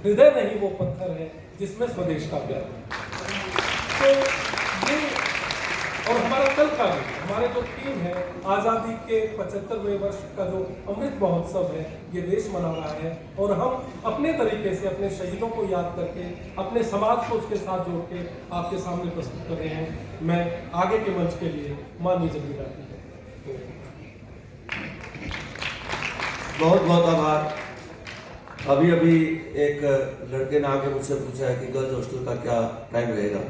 हृदय नहीं वो पत्थर है जिसमें स्वदेश का प्यार है। तो ये और हमारा कल का भी हमारे जो थीम है आज़ादी के 75वें वर्ष का जो अमृत महोत्सव है, ये देश मना रहा है और हम अपने तरीके से अपने शहीदों को याद करके अपने समाज को उसके साथ जोड़ के आपके सामने प्रस्तुत कर रहे हैं। मैं आगे के मंच के लिए माननीय जगीरा की बहुत बहुत आभार। अभी अभी एक लड़के ने आके मुझसे पूछा है कि गर्ल्स हॉस्टल का क्या टाइम रहेगा।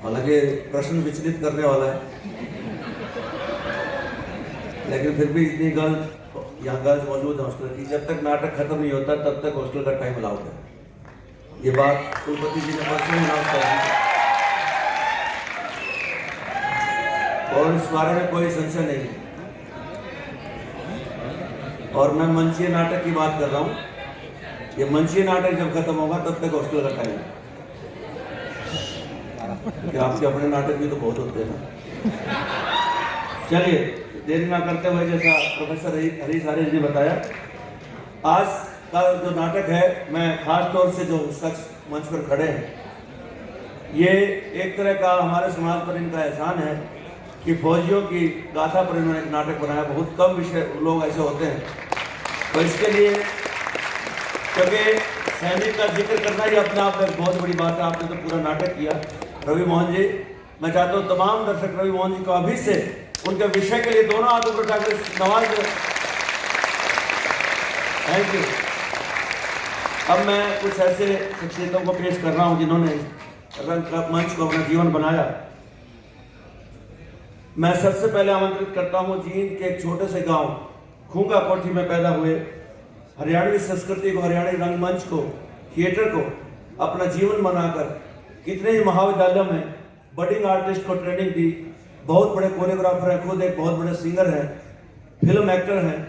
हालांकि प्रश्न विचलित करने वाला है, लेकिन फिर भी इतनी यहाँ गर्ल्स मौजूद है हॉस्टल की, जब तक नाटक खत्म नहीं होता तब तक हॉस्टल का टाइम अलाउड है। ये बात कुलपति जी ने परसों अनाउंस कर दी और इस बारे में कोई संशय नहीं है। और मैं मंचीय नाटक की बात कर रहा हूँ। ये मंचीय नाटक जब खत्म होगा तब तक हॉस्टल का टाइम है, क्योंकि आपके अपने नाटक भी तो बहुत होते हैं ना। चलिए देरी ना करते हुए, जैसा प्रोफेसर हरीश आर्य ने बताया, आज का जो नाटक है, मैं खास तौर से जो शख्स मंच पर खड़े हैं, ये एक तरह का हमारे समाज पर इनका एहसान है कि फौजियों की गाथा पर इन्होंने एक नाटक बनाया। बहुत कम विषय लोग ऐसे होते हैं, तो इसके लिए, क्योंकि सैनिक का जिक्र करना ही अपने आप में बहुत बड़ी बात है। आपने तो पूरा नाटक किया। रवि मोहन जी, मैं चाहता हूँ तमाम दर्शक रवि मोहन जी को अभी से उनके विषय के लिए दोनों हाथों पर उठाकर नवाज दें। Thank you. अब मैं कुछ ऐसे शख्सियतों को पेश कर रहा हूँ जिन्होंने रंग मंच को अपना जीवन बनाया। मैं सबसे पहले आमंत्रित करता हूँ जींद के एक छोटे से गांव खूंगा कोठी में पैदा हुए, हरियाणवी संस्कृति को, हरियाणवी रंगमंच को, थिएटर को अपना जीवन बनाकर कितने ही महाविद्यालयों में बडिंग आर्टिस्ट को ट्रेनिंग दी। बहुत बड़े कोरियोग्राफर हैं, खुद एक बहुत बड़े सिंगर हैं, फिल्म एक्टर हैं।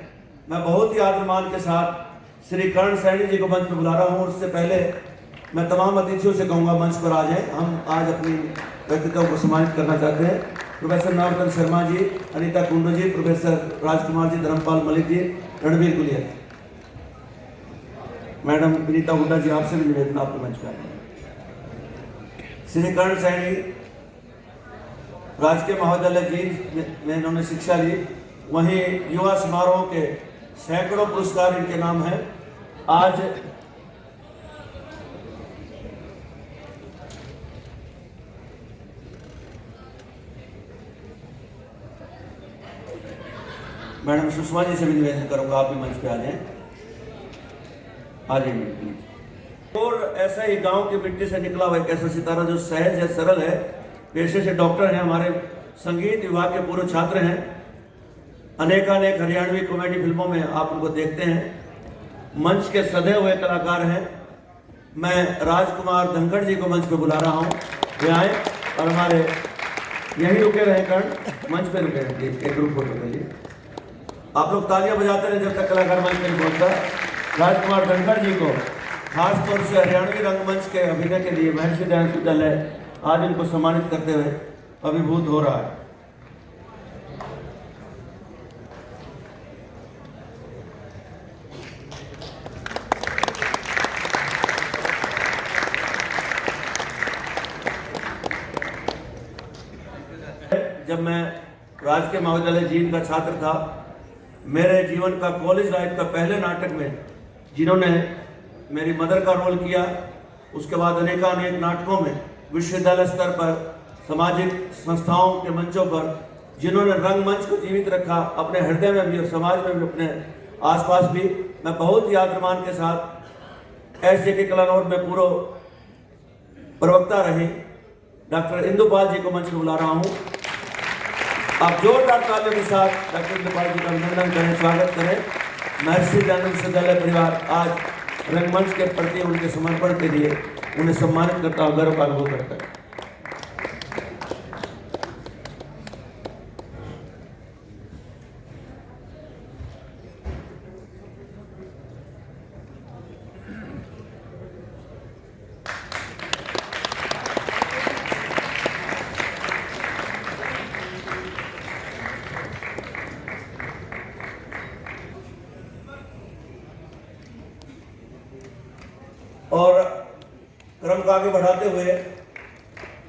मैं बहुत ही आदरमान के साथ श्री कर्ण सैनी जी को मंच पर बुला रहा हूँ। उससे पहले मैं तमाम अतिथियों से कहूँगा मंच पर आ जाएं। हम आज अपनी व्यक्तित्व को सम्मानित करना चाहते हैं। प्रोफेसर नवरत्न शर्मा जी, अनीता कुंडू जी, प्रोफेसर राजकुमार जी, धर्मपाल मलिक जी, रणवीर गुलिया, मैडम विनीता हुड्डा जी, आपसे भी निवेदन आपके मंच पर आए। श्री कर्ण सैनी राजकीय महाविद्यालय जींद में इन्होंने शिक्षा ली। वहीं युवा समारोह के सैकड़ों पुरस्कार इनके नाम हैं। आज मैडम सुषमा जी से भी निवेदन करूंगा, आप भी मंच पे आ जाएं। आ जाइए प्लीज। और ऐसा ही गांव की मिट्टी से निकला हुआ एक ऐसा सितारा जो सहज है, सरल है, पेशे से डॉक्टर हैं, हमारे संगीत विभाग के पूर्व छात्र हैं, अनेकानेक हरियाणवी कॉमेडी फिल्मों में आप उनको देखते हैं, मंच के सधे हुए कलाकार हैं। मैं राजकुमार धनखड़ जी को मंच पे बुला रहा हूँ, वे आए और हमारे यहीं रुके रहे। कर्ण मंच पे रुके रहें प्लीज, एक ग्रुप फोटो के लिए आप लोग तालियां बजाते रहे जब तक कलाकार मंच पे नहीं पहुंचता। राजकुमार धनखड़ जी को खास तौर से हरियाणवी रंगमंच के अभिनय के लिए महर्षि दयानंद विद्यालय आज इनको सम्मानित करते हुए अभिभूत हो रहा है। जब मैं राजकीय महाविद्यालय जींद का छात्र था, मेरे जीवन का कॉलेज लाइफ का पहले नाटक में जिन्होंने मेरी मदर का रोल किया, उसके बाद अनेकानेक नाटकों में विश्वविद्यालय स्तर पर, सामाजिक संस्थाओं के मंचों पर जिन्होंने रंगमंच को जीवित रखा, अपने हृदय में भी और समाज में भी, अपने आसपास भी, मैं बहुत ही आदरमान के साथ SJK कलानौर में पूर्व प्रवक्ता रहे डॉक्टर इंदुपाल जी को मंच पर बुला रहा हूँ। आप जोरदार तालियों के साथ डॉक्टर इंदुपाल जी का अभिनंदन करें, स्वागत करें। महर्षि दयानंद विश्वविद्यालय परिवार आज रंगमंच के प्रति उनके समर्पण के लिए उन्हें सम्मानित करता हुआ गर्व का अनुभव करता है। और क्रम को आगे बढ़ाते हुए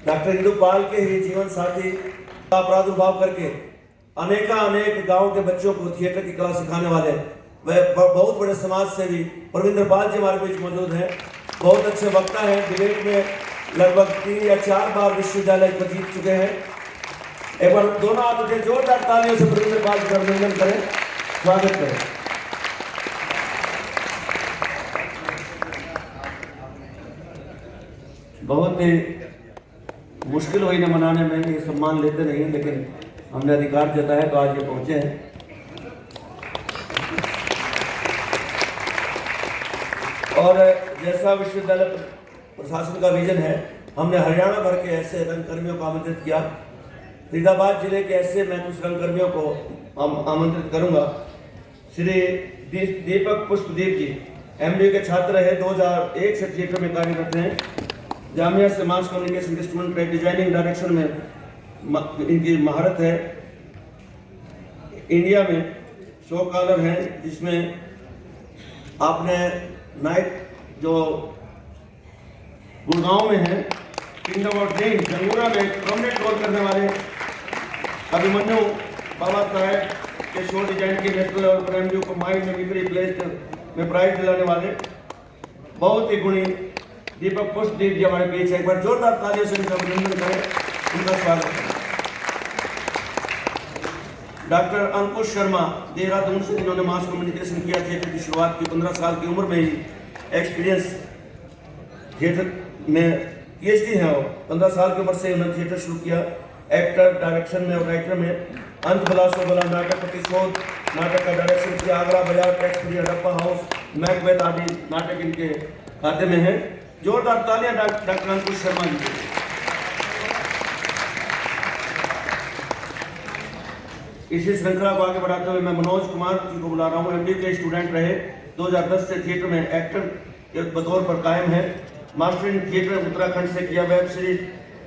डॉक्टर इंदुपाल के ही जीवन साथी का प्रादुर्भाव करके अनेक गांव के बच्चों को थिएटर की कला सिखाने वाले वह बहुत बड़े समाज सेवी प्रविंदर पाल जी हमारे बीच मौजूद हैं। बहुत अच्छे वक्ता हैं, डिबेट में लगभग 3 या 4 बार विश्वविद्यालय को जीत चुके हैं। एक बार दोनों हाथ उठे, जोरदार तालियों से प्रविंदर पाल जी का अभिनंदन करें, स्वागत करें। बहुत ही मुश्किल हुई न मनाने में, ये सम्मान लेते नहीं हैं, लेकिन हमने अधिकार जताया तो आज ये पहुंचे हैं। और जैसा विश्वविद्यालय प्रशासन का विजन है, हमने हरियाणा भर के ऐसे रंगकर्मियों को आमंत्रित किया। फरीदाबाद जिले के ऐसे मैं कुछ रंगकर्मियों को आमंत्रित करूंगा। श्री दीपक पुष्पदीप जी MBA के छात्र है, 2001 से थिएटर में कार्यरत हैं। जामिया से mass communication instrument designing direction में इनकी महारत है। इंडिया में शो कॉलर हैं, जिसमें आपने नाइट जो गुड़गांव में है किंगडम ऑफ ड्रीम्स जंगूरा में प्रोमिनेंट रोल करने वाले अभिमन्यु बाबा साहेब के शो डिजाइन के नेशनल लेवल पर MBA को माइंड में मिमिक्री प्लेस में प्राइज दिलाने वाले बहुत ही गुणी दीपक पुष्पदीप जी हमारे बीच है। एक बार जोरदार तालियों से उनका अभिनंदन करें, उनका स्वागत करें। डॉक्टर अंकुश शर्मा देहरादून से, जिन्होंने मास कम्युनिकेशन किया, थिएटर की शुरुआत की 15 साल की उम्र में ही एक्सपीरियंस थिएटर में PhD है। वो 15 साल की उम्र से उन्होंने थिएटर शुरू किया, एक्टर, डायरेक्शन में और राइटर में। अंत भला सो भला नाटक प्रतिशोध नाटक का डायरेक्शन किया। आगरा बाजार, tax free, Harappa house, Macbeth आदि नाटक इनके खाते में है। जोरदार तालियां डॉक्टर अंकुश शर्मा जी के। इसी श्रृंखला को आगे बढ़ाते हुए मैं मनोज कुमार जी को बुला रहा हूँ। MBA के स्टूडेंट रहे, 2010 से थिएटर में एक्टर के बतौर पर कायम है। मास्टर इन थिएटर उत्तराखंड से किया। वेब सीरीज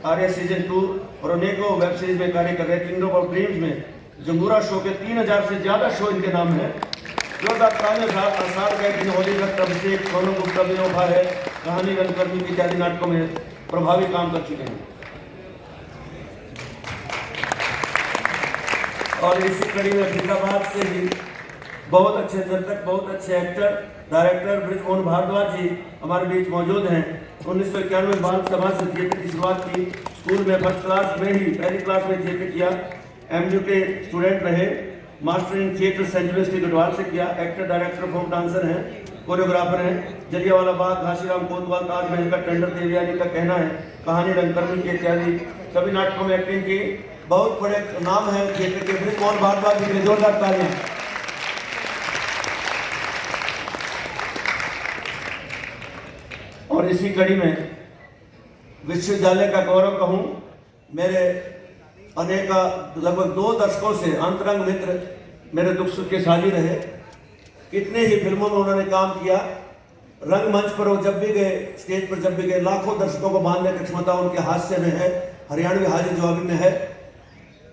आर्या सीजन 2 और अनेकों वेब सीरीज में कार्य कर रहे। किंगडम ऑफ ड्रीम्स में जंगूरा शो के 3000 से ज्यादा शो इनके नाम है। जोरदार तालियां आसार गए होली भक्त अभिषेक, सोनू गुप्ता, विनोभा है, कहानी रंगकर्मी इत्यादि नाटकों में प्रभावी काम कर चुके हैं। और इसी कड़ी में फरीदाबाद से ही बहुत अच्छे नर्तक, बहुत अच्छे एक्टर, डायरेक्टर ब्रिजमोहन भारद्वाज जी हमारे बीच मौजूद हैं। 1991 में बाल सभा से थिएटर की शुरुआत की। स्कूल में फर्स्ट क्लास में ही पहली क्लास में थिएटर किया। MBA के स्टूडेंट रहे। Master in theatre central university Garhwal से किया। एक्टर, डायरेक्टर, फोक डांसर हैं, कोरियोग्राफर हैं। जलियांवाला बाग, घासीराम कोतवाल, ताजमहल का टेंडर, देवयानी का कहना है, कहानी रंगकर्मी के इत्यादि सभी नाटकों में एक्टिंग की। बहुत बड़े नाम है थिएटर के। ब्रिजमोहन भारद्वाज जी के जोरदार तालियां। और इसी कड़ी में विश्वविद्यालय का गौरव कहूं, मेरे अनेक लगभग 2 दशकों से अंतरंग मित्र, मेरे दुख सुख के साझी रहे। कितने ही फिल्मों में उन्होंने काम किया। रंगमंच पर वो जब भी गए, स्टेज पर जब भी गए, लाखों दर्शकों को बांधने की क्षमता उनके हास्य में है, हरियाणवी हाजिर जवाबी में है।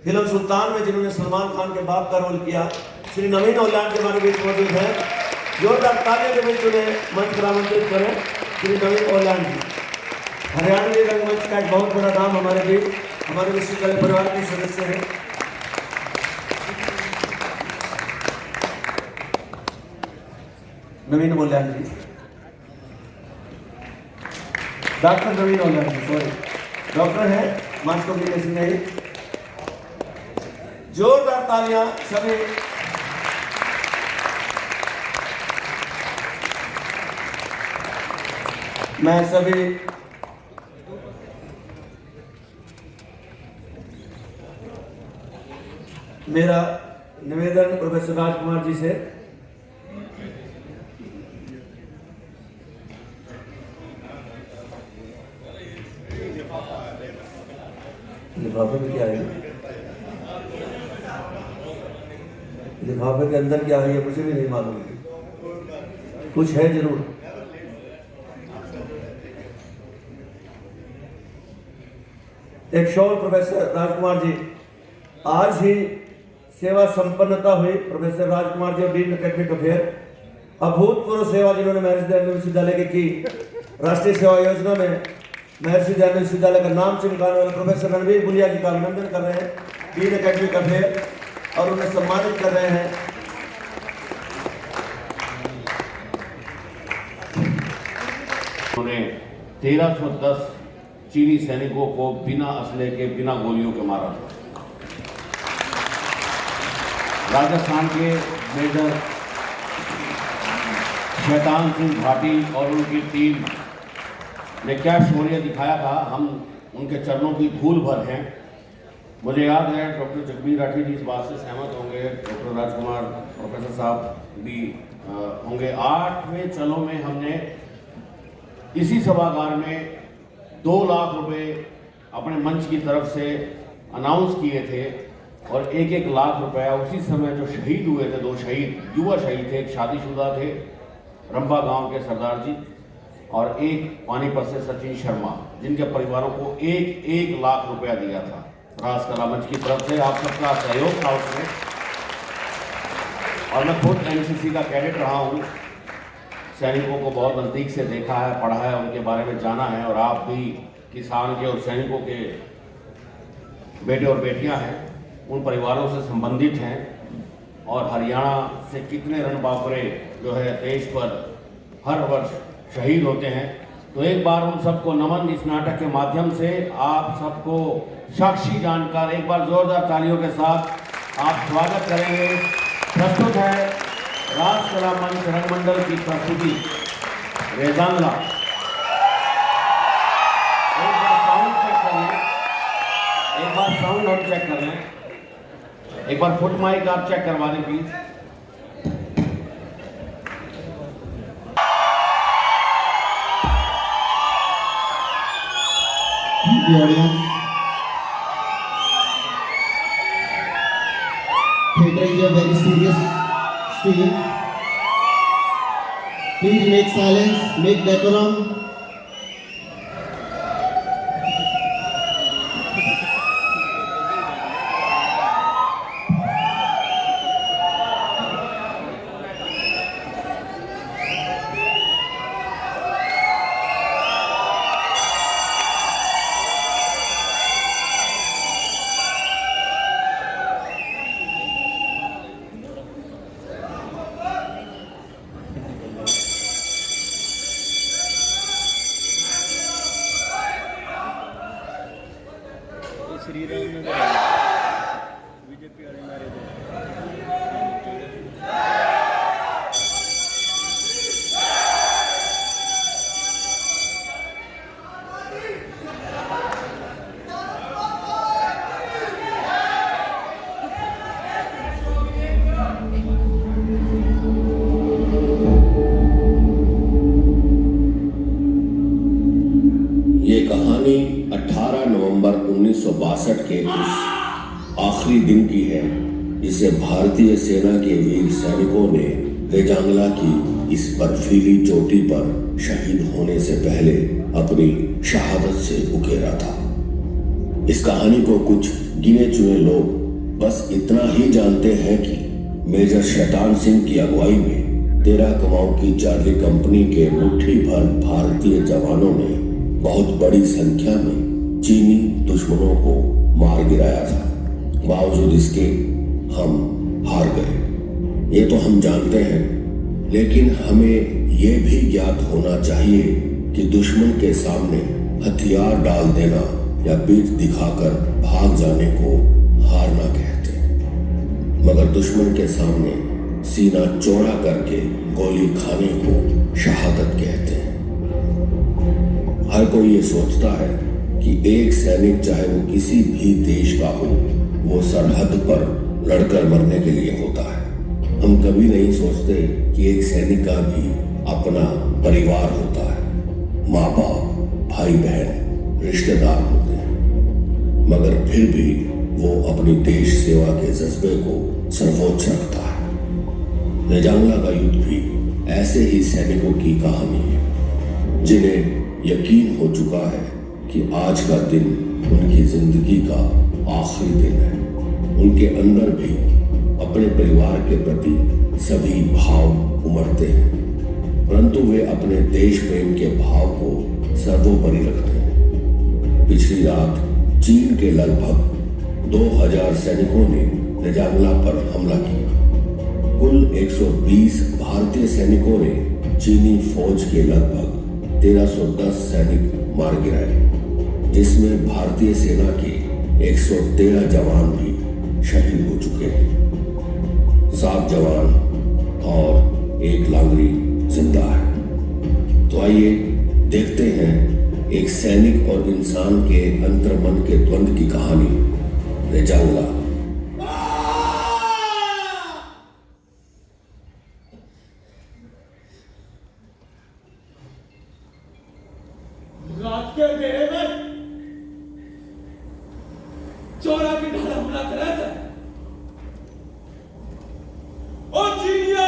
फिल्म सुल्तान में जिन्होंने सलमान खान के बाप का रोल किया, श्री नवीन ओलान के हमारे बीच मौजूद हैं। जोरदार तालियों के बीच उन्हें मंच पर आमंत्रित करें, श्री नवीन ओलान जी। हरियाणवी रंगमंच का एक बहुत बड़ा नाम हमारे बीच, हमारे विश्वविद्यालय परिवार के सदस्य हैं। नवीन ओलान जी, डॉक्टर नवीन ओलान जी, सॉरी, डॉक्टर है मास कम्युनिकेशन में ही। जोरदार तालियां सभी। मैं सभी मेरा निवेदन प्रोफेसर राजकुमार जी से, लिफाफे में क्या है, लिफाफे के अंदर क्या है ये मुझे भी नहीं मालूम, कुछ है जरूर। एक शॉल प्रोफेसर राजकुमार जी, आज ही सेवा संपन्नता हुई प्रोफेसर राजकुमार जी और डीन एकेडमिक अफेयर। अभूतपूर्व सेवा जिन्होंने मैरिज विश्वविद्यालय की राष्ट्रीय सेवा योजना में महर्षि दयानंद विश्वविद्यालय का नाम चमकाने वाले प्रोफेसर रणवीर गुलिया जी का अभिनंदन कर रहे हैं, डीन एकेडमिक अफेयर, और उन्हें सम्मानित कर रहे हैं। उन्होंने 1310 चीनी सैनिकों को बिना असले के, बिना गोलियों के मारा। राजस्थान के मेजर शैतान सिंह भाटी और उनकी टीम ने क्या शौर्य दिखाया था, हम उनके चरणों की धूल भर हैं। मुझे याद है डॉक्टर जगबीर राठी जी इस बात से सहमत होंगे, डॉक्टर राजकुमार प्रोफेसर साहब भी होंगे। 8वें चलों में हमने इसी सभागार में 2 लाख रुपए अपने मंच की तरफ से अनाउंस किए थे और 1-1 लाख रुपया उसी समय जो शहीद हुए थे, 2 शहीद, युवा शहीद थे, एक शादीशुदा थे रंबा गांव के सरदार जी और एक पानीपत से सचिन शर्मा, जिनके परिवारों को 1-1 लाख रुपया दिया था राजकला मंच की तरफ से। आप सबका सहयोग था उसमें, और मैं खुद एनसीसी का कैडेट रहा हूँ, सैनिकों को बहुत नज़दीक से देखा है, पढ़ा है, उनके बारे में जाना है। और आप भी किसान के और सैनिकों के बेटे और बेटियां हैं, उन परिवारों से संबंधित हैं। और हरियाणा से कितने रणबांकुरे जो है देश पर हर वर्ष शहीद होते हैं। तो एक बार उन सबको नमन इस नाटक के माध्यम से, आप सबको साक्षी जानकर एक बार जोरदार तालियों के साथ आप स्वागत करेंगे। प्रस्तुत है राजकला मंच रंगमंडल की प्रस्तुति रेजांगला। एक बार साउंड चेक कर लें, एक बार साउंड हम चेक कर लें, एक बार फुट माइक आप चेक करवा दें please. The audience. Theatre is a very serious scene. Please make silence, make decorum. ये कहानी 18 नवंबर 1962 के उस आखिरी दिन की है जिसे भारतीय सेना के वीर सैनिकों ने रेजांगला की इस बर्फीली चोटी पर शहीद होने से पहले अपनी शहादत से उकेरा था। इस कहानी को कुछ गिने चुने लोग बस इतना ही जानते हैं कि मेजर शैतान सिंह की अगुवाई में 13 कुमाऊं की चार्ली कंपनी के मुट्ठी भर भारतीय जवानों ने बहुत बड़ी संख्या में चीनी दुश्मनों को मार गिराया था। बावजूद इसके हम हार गए, ये तो हम जानते हैं, लेकिन हमें ये भी ज्ञात होना चाहिए कि दुश्मन के सामने हथियार डाल देना या पीठ दिखाकर भाग जाने को हारना कहते हैं, मगर दुश्मन के सामने सीना चौड़ा करके गोली खाने को शहादत कहते हैं। हर कोई ये सोचता है कि एक सैनिक चाहे वो किसी भी देश का हो, वो सरहद पर लड़कर मरने के लिए होता है। हम कभी नहीं सोचते कि एक सैनिक का भी अपना परिवार होता है, माँ बाप, भाई बहन, रिश्तेदार होते हैं, मगर फिर भी वो अपनी देश सेवा के जज्बे को सर्वोच्च रखता है। रेजांगला का युद्ध भी ऐसे ही सैनिकों की कहानी है, जिन्हें यकीन हो चुका है कि आज का दिन उनकी जिंदगी का आखिरी दिन है। उनके अंदर भी अपने परिवार के प्रति सभी भाव उमड़ते हैं। परंतु वे अपने देश प्रेम के भाव को सर्वोपरि रखते हैं। पिछली रात चीन के लगभग 2000 सैनिकों ने रेजांगला पर हमला किया। कुल 120 भारतीय सैनिकों ने चीनी फौज के लगभग 1310 सैनिक मार गिराए, जिसमें भारतीय सेना के 113 जवान भी शहीद हो चुके हैं। 7 जवान और 1 लांगरी जिंदा है। तो आइए देखते हैं एक सैनिक और इंसान के अंतर्मन के द्वंद्व की कहानी, रेजांगला। रात के अंधेरे में चोरा की ढाल हमला करे थे। ओ चीनिया,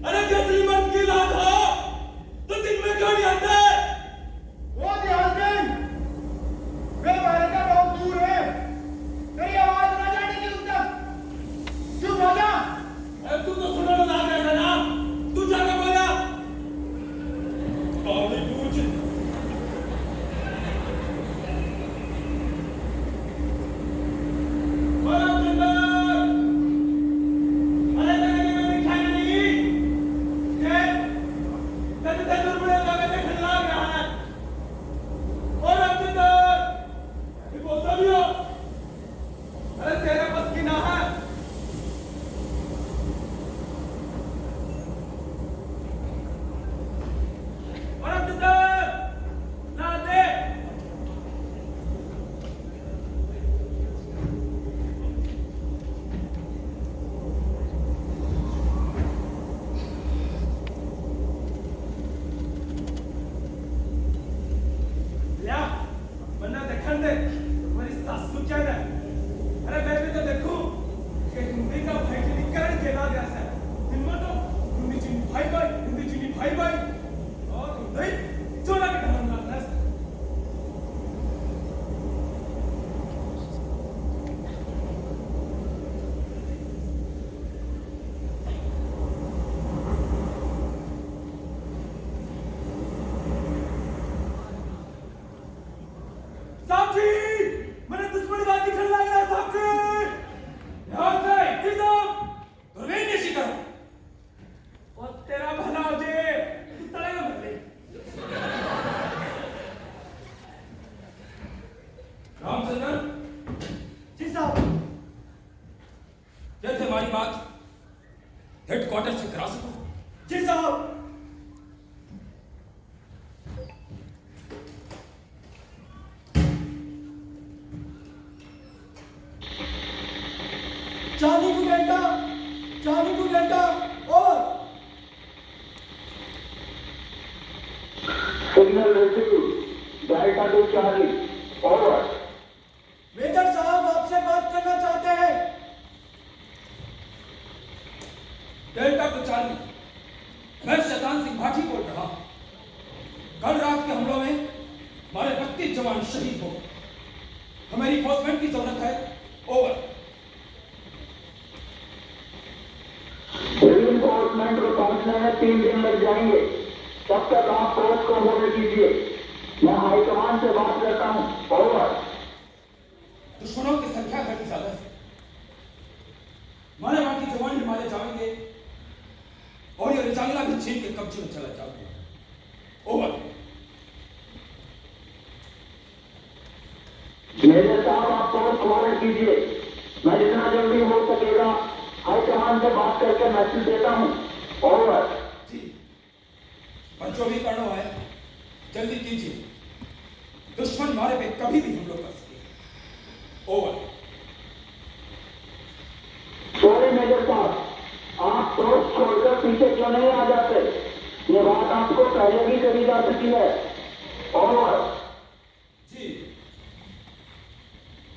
अरे जैसी मत की रात हो तो दिन में क्यों नहीं आते? वो ध्यान सिंह, वे भारत का बहुत दूर है, तेरी आवाज ना जाने की उस तक। चुप हो जा। अरे तू तो सुनने में आ गया था ना, तू जाकर बोला। पावड़ी पूछ। बोला जिंदाबाद। अरे तेरे लिए मैं दिखाई नहीं। ये तेरे दुर्बल जगह पे खिला रहा है। बोला जिंदाबाद। ये बोल सभी हो। अरे तेरे बस की ना है। बोला जिंदाबाद। ना दे। लिया, वरना देखन दे, तुम्हारी सासू क्या है? अरे मैं भी तो देखूं कि हिंदी का भाईचारीकरण केला गया है। हिंदी तो हिंदी चीनी भाई भाई, हिंदी चीनी भाई भाई, और हिंदी चोला के ढंग मारना है। साहब जी, मैंने दुश्मनी बात दिखने लग गया साहब जी। ध्यान से, जी साहब, दुर्बीन नहीं सीखा। और तेरा भला हो जे, तू तड़ेगा मत ले। रामचंद्र, जी साहब। जैसे हमारी बात हेडक्वार्टर से करा सको। जी साहब। चार्ली टू डेल्टा और signal receive, Delta to Charlie, over. Major साहब आपसे बात करना चाहते हैं। डेल्टा टू चार्ली, मैं शैतान सिंह भाटी बोल रहा हूं। कल रात के हमलों में हमारे 32 जवान शहीद हो गए। हमें रिफोर्समेंट की जरूरत है। ओवर। रिइंफोर्समेंट को पहुंचने में 3 दिन लग जाएंगे। तब तक आप फोर्स को होने कीजिए। मैं हाईकमान से बात करता हूं। ओवर। दुश्मनों की संख्या घटी ज्यादा है। हमारे वहां की जवान हिमालय जाएंगे और ये रेजांगला भी चीन के कब्जे में चला जाएगा। ओवर। मेजर साहब, आप फोर्स को होने कीजिए। मैं जितना जल्दी हो सकेगा हाईकमान से बात करके मैसेज देता हूं। ओवर। जी, और जो भी करना है जल्दी कीजिए। दुश्मन हमारे पे कभी भी हमला कर सके। ओवर। सॉरी मेजर साहब, आप फोर्स छोड़कर पीछे क्यों नहीं आ जाते? ये बात आपको पहले भी कही जा चुकी है। ओवर। जी,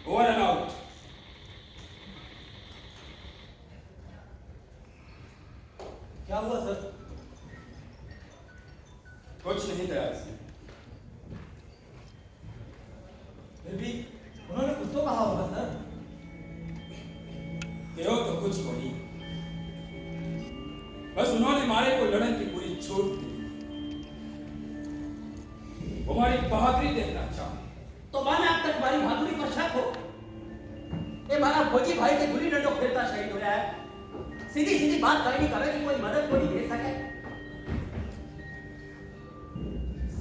ओवर एंड आउट। क्या हुआ सर? कुछ नहीं तैयार से। फिर भी उन्होंने कुछ तो कहा होगा सर। कहो तो कुछ को नहीं, बस उन्होंने मारे को लड़न की पूरी छूट दी। वो हमारी बहादुरी देखना चाहते तो माने अब तक हमारी बहादुरी पर शक हो। ये हमारा फौजी भाई के गुली डंडों खेलता शहीद हो रहा है। सीधी सीधी बात करनी करे कि कोई मदद को नहीं दे सके।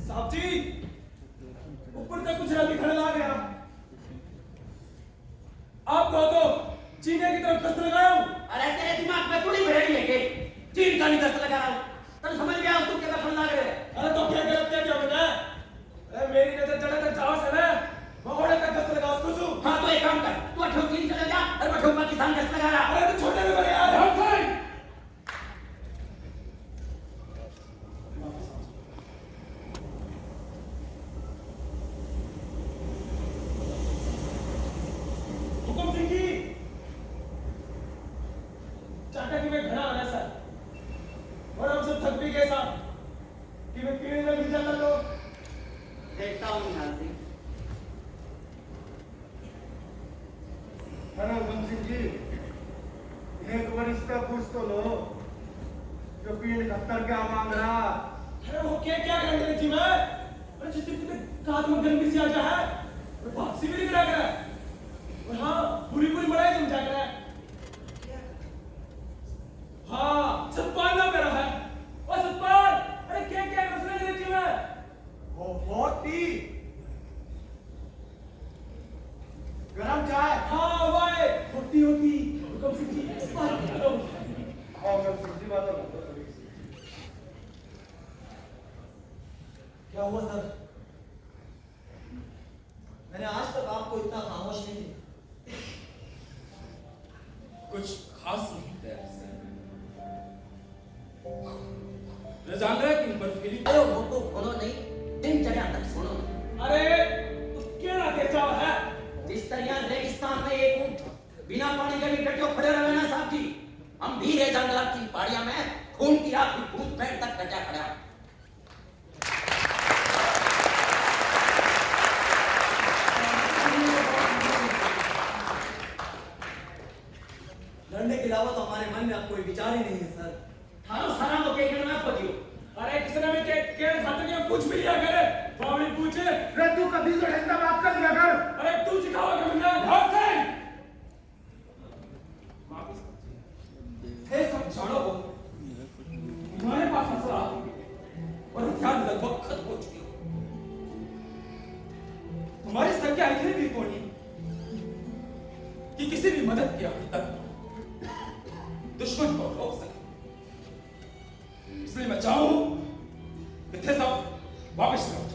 साहब जी, ऊपर तक कुछ रंग दिखने लग गया। आप कहो तो चीने की तरफ दस्त लगाया हूं। अरे तेरे दिमाग में थोड़ी भरेड़ी है कि चीन का नहीं दस्त लगा रहा हूं। तब समझ गया तू क्या फंदा करे। अरे तो क्या गलत क्या मैंने? अरे मेरी नजर चढ़े तक जाओ से ना, मगोड़े तक दस्त लगा उसको सु। हाँ तो एक काम कर, तू अठों चीन चले जा और अठों पाकिस्तान दस्त लगा रहा। अरे तो छोटे में बड़े यार हम भाई। हुकुम सिंह जी, चाटा की मैं खड़ा होना सर, और हम सब थक भी गए साहब कि मैं पीने में भी जाता तो देखता हूँ निहाल सिंह। अरे हुकुम सिंह जी, एक वरिष्ठ का पूछ तो लो जो पीड़ खत्तर क्या मांग रहा। अरे वो क्या क्या करेंगे जी मैं? अरे जिस दिन तक काद में गंदगी सी आ जा है, वो वापसी भी नहीं करा कर है। और हाँ, पूरी पूरी मड़ाई जम जा कर है। हाँ, सतपाल ना मेरा है। ओ सतपाल, अरे क्या क्या मसला है जी मैं? वो टी गरम चाय। हाँ वाए, होती होती हुकुम सिंह जी इस बात करो। हाँ हुकुम सिंह जी बात करो। क्या हुआ सर? मैंने आज तक आपको इतना खामोश नहीं देखा। कुछ खास नहीं है रजांगरा की बर्फीली। अरे वो तो खोलो नहीं, दिनचर्या तक सुनो। अरे तू क्या के चाव है? जिस तरह रेगिस्तान में एक ऊंट बिना पानी के निकटो खड़े रहे ना साहब जी, हम भी रेजांगरा की पहाड़ियां में खून की आखिरी बूंद पैर तक कटा खड़ा। लड़ने के अलावा तो हमारे मन में अब कोई विचार ही नहीं है सर। थारो सारा तो क्या करना खोजियो। अरे किसी ने भी के खाते के पूछ भी लिया करे, बावड़ी पूछे। अरे तू कभी तो ढंग बात कर लिया कर। अरे तू सिखाओ कि मुझे ढंग से। हे सब जानो हो, तुम्हारे पास हंसरा और हथियार लगभग खत्म हो चुके हो। तुम्हारी संख्या इतनी भी कोनी कि किसी भी मदद की अभी तक दुश्मन को रोक सके। इसलिए मैं चाहूं कि थे सब वापस लौट।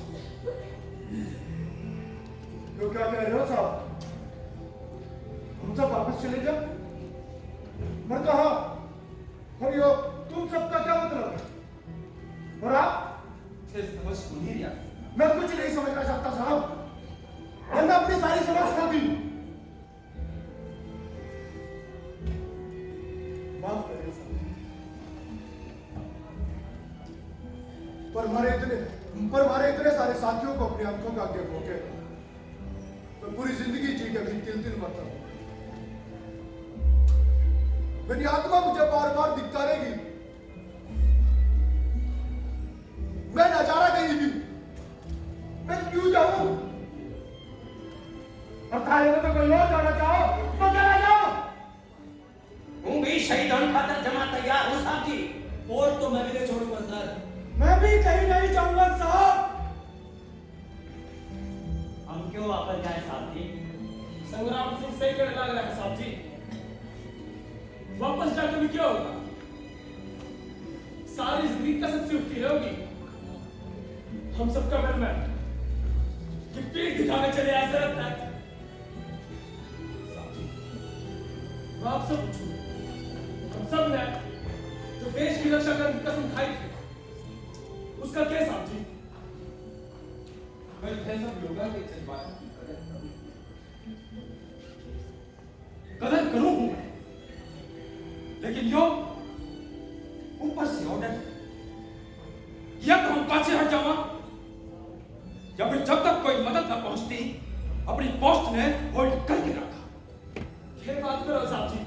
तो क्या कह रहे हो साहब? हम सब वापस चले जाओ? मैं कहा और यो तुम सबका क्या मतलब है? और आप? थे समझ को नहीं रिया। मैं कुछ नहीं समझना चाहता साहब। मैंने अपनी सारी समझ खो दी। माफ करिए साहब। पर हमारे इतने सारे साथियों को अपनी आंखों का आगे खोके तो पूरी जिंदगी जी के भी तिल तिल मरता हूं। मेरी आत्मा मुझे बार बार धिक्कारेगी। मैं न जा रहा कहीं भी। मैं क्यों जाऊं? और थाने में तो कोई और जाना चाहो तो चला जाओ। हूँ भी शहीद होने खातर जमा तैयार हूँ साहब जी। और तो मैं भी नहीं छोड़ूंगा सर। मैं भी कहीं नहीं जाऊंगा साहब। हम क्यों वापस जाए साहब जी? संग्राम सिंह सही कहने लग रहा है साहब जी। वापस जाकर भी क्या होगा? सारी जिंदगी कसम से उठती रहोगी। हम सबका मन में कि पीठ दिखाने चले आए जरा तक। साहब जी, मैं आपसे पूछूं, हम सब ने जो देश की रक्षा करने की कसम खाई थी, उसका क्या साहब जी? मैं थे सब योगा के जज्बात की कदर करूं मैं, लेकिन यो ऊपर से ऑर्डर या तो हम पाछे हट जावा या फिर जब तक कोई मदद न पहुंचती अपनी पोस्ट ने होल्ड करके रखा। ये बात करो साहब जी,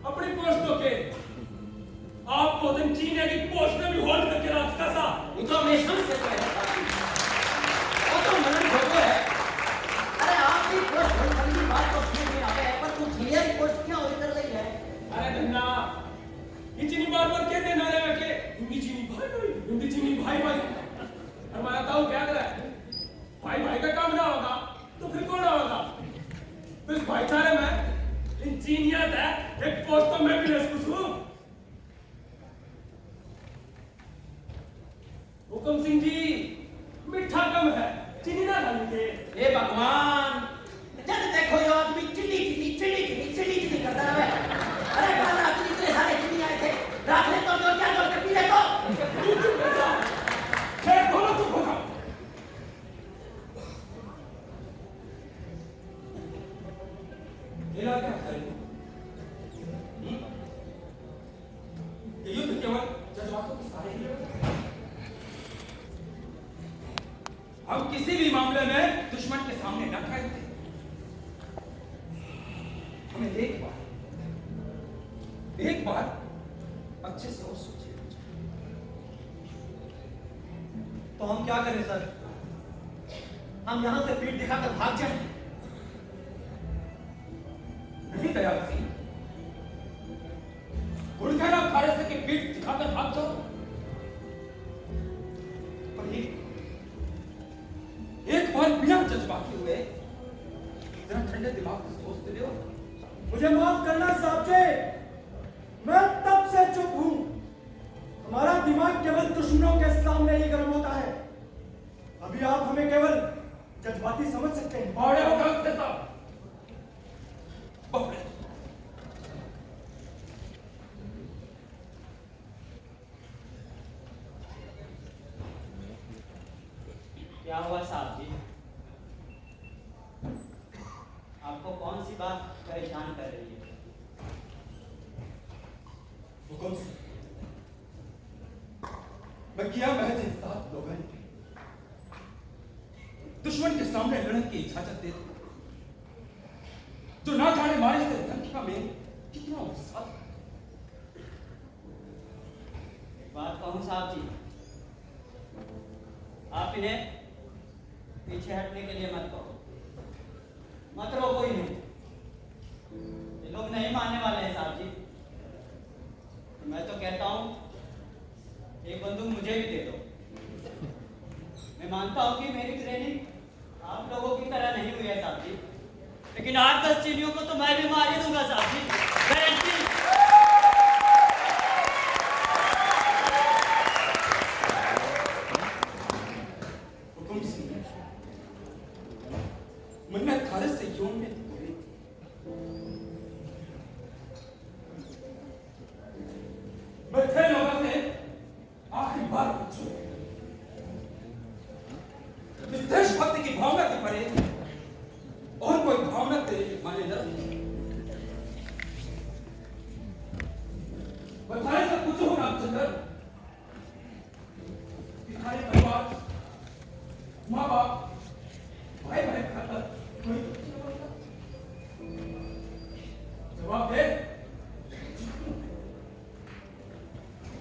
अपनी पोस्टों के आप आप वो दिन चीन की पोस्ट में भी होल्ड करके रख सकता था। इंफॉर्मेशन से तो है साहब। वो तो मनन भोगो है। अरे आप भी पोस्ट होल्ड करने की बात तो समझ में आ गया है, पर तुम क्लियर पोस्ट क्यों होल्ड कर रही है? अरे धन्ना ये चीनी बार-बार कहते ना रहे के हिंदी चीनी भाई और मैं बताऊं क्या कर रहा है? भाई का काम ना होगा तो फिर कौन होगा? तो इस भाईचारे में इंजीनियर है, एक पोस्ट तो मैं भी ले सकूं। हुकुम सिंह जी, मीठा कम है, चीनी ना डालेंगे। हे भगवान, जब देखो ये आदमी चिल्ली करता रहा है। अरे कल रात को इतने सारे चीनी आए थे, रात में तो जो क्या जोड़ के पी ले तो। तू चुप बैठ जा, खैर दोनों चुप हो जाओ। ये क्या करेंगे? ये युद्ध केवल जज्बातों के सारे ही होते हैं। हम किसी भी मामले में दुश्मन के सामने न खड़े थे। हमें एक बार अच्छे से और सोचिए। तो हम क्या करें सर? हम यहां से पीठ दिखाकर भाग जाएं? नहीं दयाल सिंह, गुड़खेड़ा खारे से के पीठ दिखाकर भाग जाओ। पर एक बार बिना जज्बाती हुए जरा ठंडे दिमाग से सोचते रहो। मुझे माफ करना साहब जी, मैं तब से चुप हूं। हमारा दिमाग केवल दुश्मनों के सामने ही गर्म होता है। अभी आप हमें केवल जज्बाती समझ सकते हैं। बावड़े हो गलत थे साहब, बावड़े। क्या हुआ साहब जी? आपको कौन सी बात परेशान कर रही है? हुकुम से मैं किया महज इंसाफ लोगों ने दुश्मन के सामने लड़ने की इजाजत दे दी, जो ना जाने मारे से संख्या में कितना उत्साह था। एक बात कहूं साहब जी, आप इन्हें पीछे हटने के लिए मत कहो, मत रोको इन्हें। ये लोग नहीं मानने वाले हैं साहब जी। मैं तो कहता हूं एक बंदूक मुझे भी दे दो। मैं मानता हूं कि मेरी ट्रेनिंग आप लोगों की तरह नहीं हुई है साहब जी, लेकिन 8-10 चीनियों को तो मैं भी मार ही दूंगा साहब जी, गारंटी। हुकुम सिंह, मैंने थारे से यूं में मैं थे लोगों से आखिरी बार पूछूं, इस देशभक्ति की भावना के परे और कोई भावना तेरे माने न बताए से पूछो रामचंद्र, तुम्हारे परिवार, माँ बाप, भाई बहन खातर कोई जवाब दे।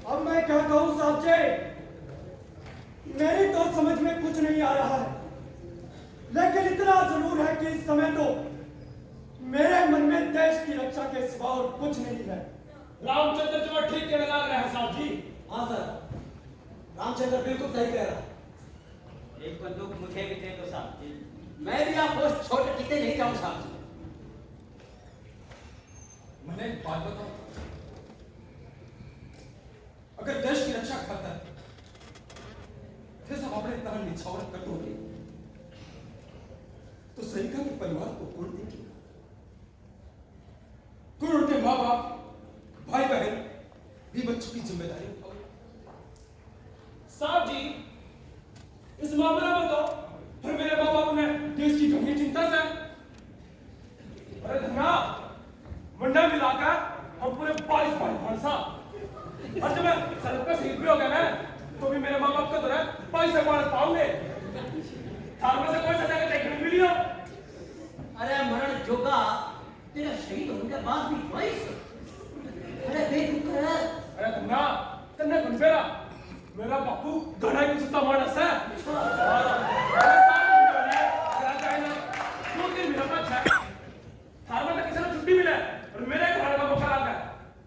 अब मैं क्या कहूं साहब जी, मेरी तो समझ में कुछ नहीं आ रहा है, लेकिन इतना जरूर है कि इस समय तो मेरे मन में देश की रक्षा के सिवा और कुछ नहीं है। रामचंद्र जो ठीक कहने लग रहे हैं साहब जी। हाँ सर, रामचंद्र बिल्कुल सही कह रहा। एक बंदूक मुझे भी दे दो साहब जी, मैं भी आप पोस्ट छोड़ टिके नहीं जाऊं साहब जी। मैंने एक बात बताऊं, अगर देश की रक्षा खातर फिर सब अपने तन निछावर कर दोगे तो सैनिकों के परिवार को कौन देखेगा? कौन उनके माँ बाप, भाई बहन भी बच्चों की जिम्मेदारी उठाओगे? साहब जी, इस मामले में तो फिर मेरे माँ बाप ने देश की गंभीर चिंता से अरे धन्ना मंडा मिलाकर हम पूरे 22 भाई भरसा, और जब मैं सड़क पर शहीद भी हो गया ना तो भी मेरे माँ बाप का तो है पैसे मार पाओगे, थार में से कोई सजा के देखने मिली हो? अरे मरण जोगा, तेरा शहीद होने के बाद भी 22? अरे बेटुका, अरे धन्ना मेरा मेरा बापू घड़ा ही कुछ मानस है। छुट्टी मिले और मेरे घर का मौका आ गया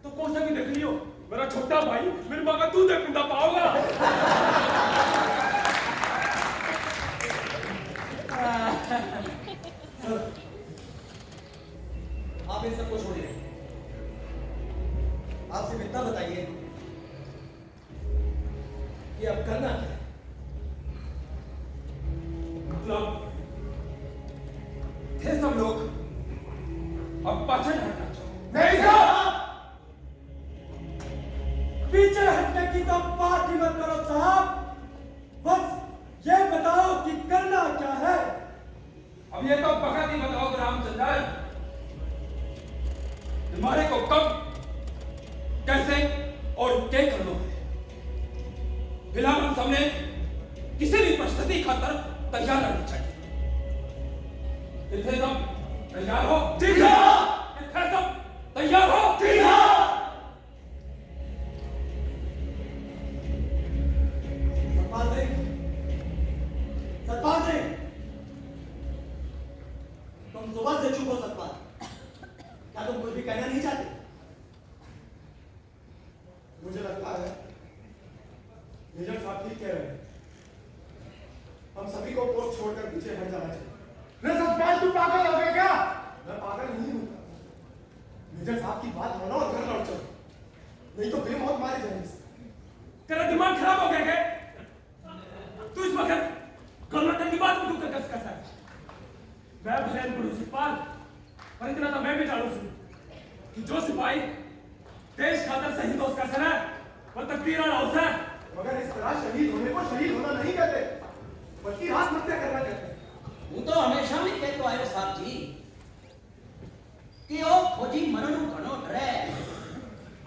तो कौन सा भी देख लियो मेरा छोटा भाई मेरी माँ का दूध पीता पाओगा। आप इन सबको छोड़िए, आप सिर्फ इतना बताइए कि अब करना क्या है? मतलब थे सब लोग अब पाछे हटना चाहो। नहीं साहब, पीछे हटने की तो बात ही मत करो साहब, बस ये बताओ कि करना क्या है। अब ये तो बखत ही बताओ रामचंद्र, तुम्हारे को कब कैसे और क्या करना है। फिलहाल हम सबने किसी भी परिस्थिति खातर तैयार रहना चाहिए। इतने सब तैयार हो? जी हाँ। इतने सब तैयार हो? जी हाँ। सतपाल सिंह, सतपाल सिंह, तुम सुबह से चुप हो सतपाल, क्या तुम कुछ भी कहना नहीं चाहते? मुझे लगता है मेजर साहब ठीक कह रहे हैं, हम सभी को पोस्ट छोड़कर पीछे हट जाना चाहिए। रे सतपाल, तू पागल हो गया क्या? मैं पागल नहीं हूं। मेजर साहब की बात मानो और घर लौट चलो, नहीं तो बेमौत मारे जाएंगे। तेरा दिमाग खराब हो गया क्या? तू इस वक्त कर्नाटक की बात में क्यों कैसा है? मैं भले पढ़ू सिपाही, पर इतना तो मैं भी जानू कि जो सिपाही देश खातर शहीद हो उसका सर है वह तकदीर हाउस है। मगर इस तरह शहीद होने को शहीद होना नहीं कहते, बल्कि आत्महत्या करना कहते हैं। હું તો હંમેશા જ કહેતો આવ્યો સાહેબજી કે ઓ ફોજી મરણનું ઘણો ડરે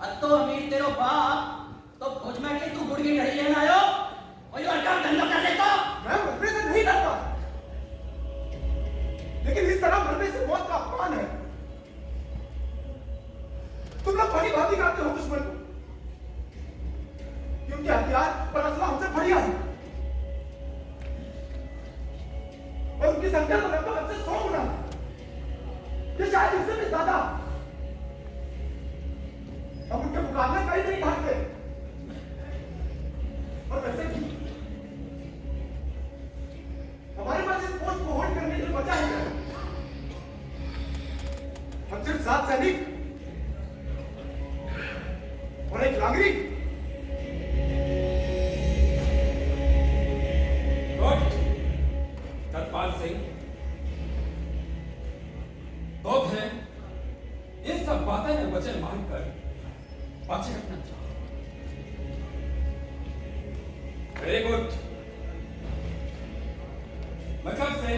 અતો અમીર તેરો બાપ તો ફોજ में के तू गुड़गी लड़ी लेना आयो और यो काम धंधा कर लेता। मैं मरने से नहीं डरता, लेकिन इस तरह मरने से मौत का अपमान है। तुम लोग बड़ी भांति करते हो दुश्मन को, क्योंकि हथियार और असला हमसे बढ़िया है और उनकी संख्या तो लगभग हमसे 100 गुना है, ये शायद इससे भी ज्यादा। अब उनके मुकाबले कहीं नहीं भागते। और वैसे भी हमारे पास इस पोस्ट को होल्ड करने के लिए बचा है। हम सिर्फ 7 सैनिक और एक नागरिक। सतपाल सिंह, तो है ये सब बातें में वचन मानकर पाछे हटना चाहो। Very good. मतलब से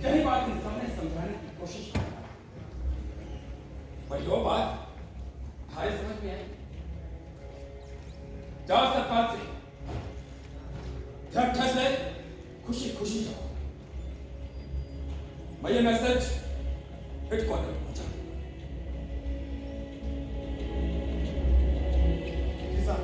यही बात इन सबने समझाने की कोशिश की, पर जो बात तुम्हारे समझ में आई। जाओ सतपाल सिंह, झट्ठे से खुशी खुशी जाओ। मैं ये मैसेज हेडक्वार्टर में पहुंचा। जी साहब।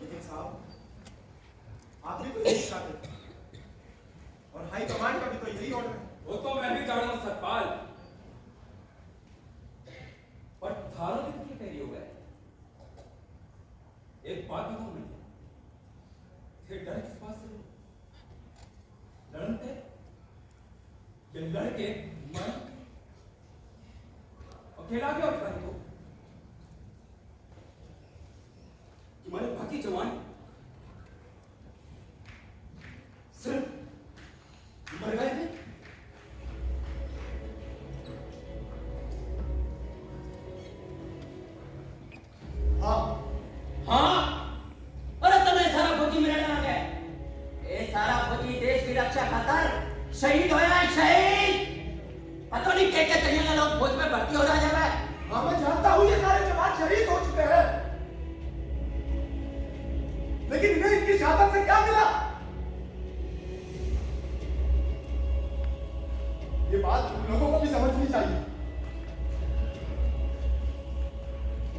लेकिन साहब आप भी तो यही चाहते थे और हाई कमांड का भी तो यही ऑर्डर है। वो तो मैं भी जानता हूं सतपाल, पर थारों के कितने तैयारी हो गए? एक बात बताओ मुझे, फिर डर किस बात से? लड़न कि लड़के मैं अकेला गया भाई को कि हमारे बाकी जवान सिर्फ मर गए थे। हाँ हाँ, अरे तुम्हें सारा फौजी मेरे आ गए। ये सारा फौजी देश की रक्षा खातर शहीद होया है, शहीद। पता नहीं क्या तरीके लोग फौज में भर्ती हो रहा है। हाँ मैं जानता हूँ ये सारे जवान शहीद हो चुके हैं, लेकिन इन्हें इनकी शहादत से क्या मिला? ये बात तुम लोगों को भी समझनी चाहिए।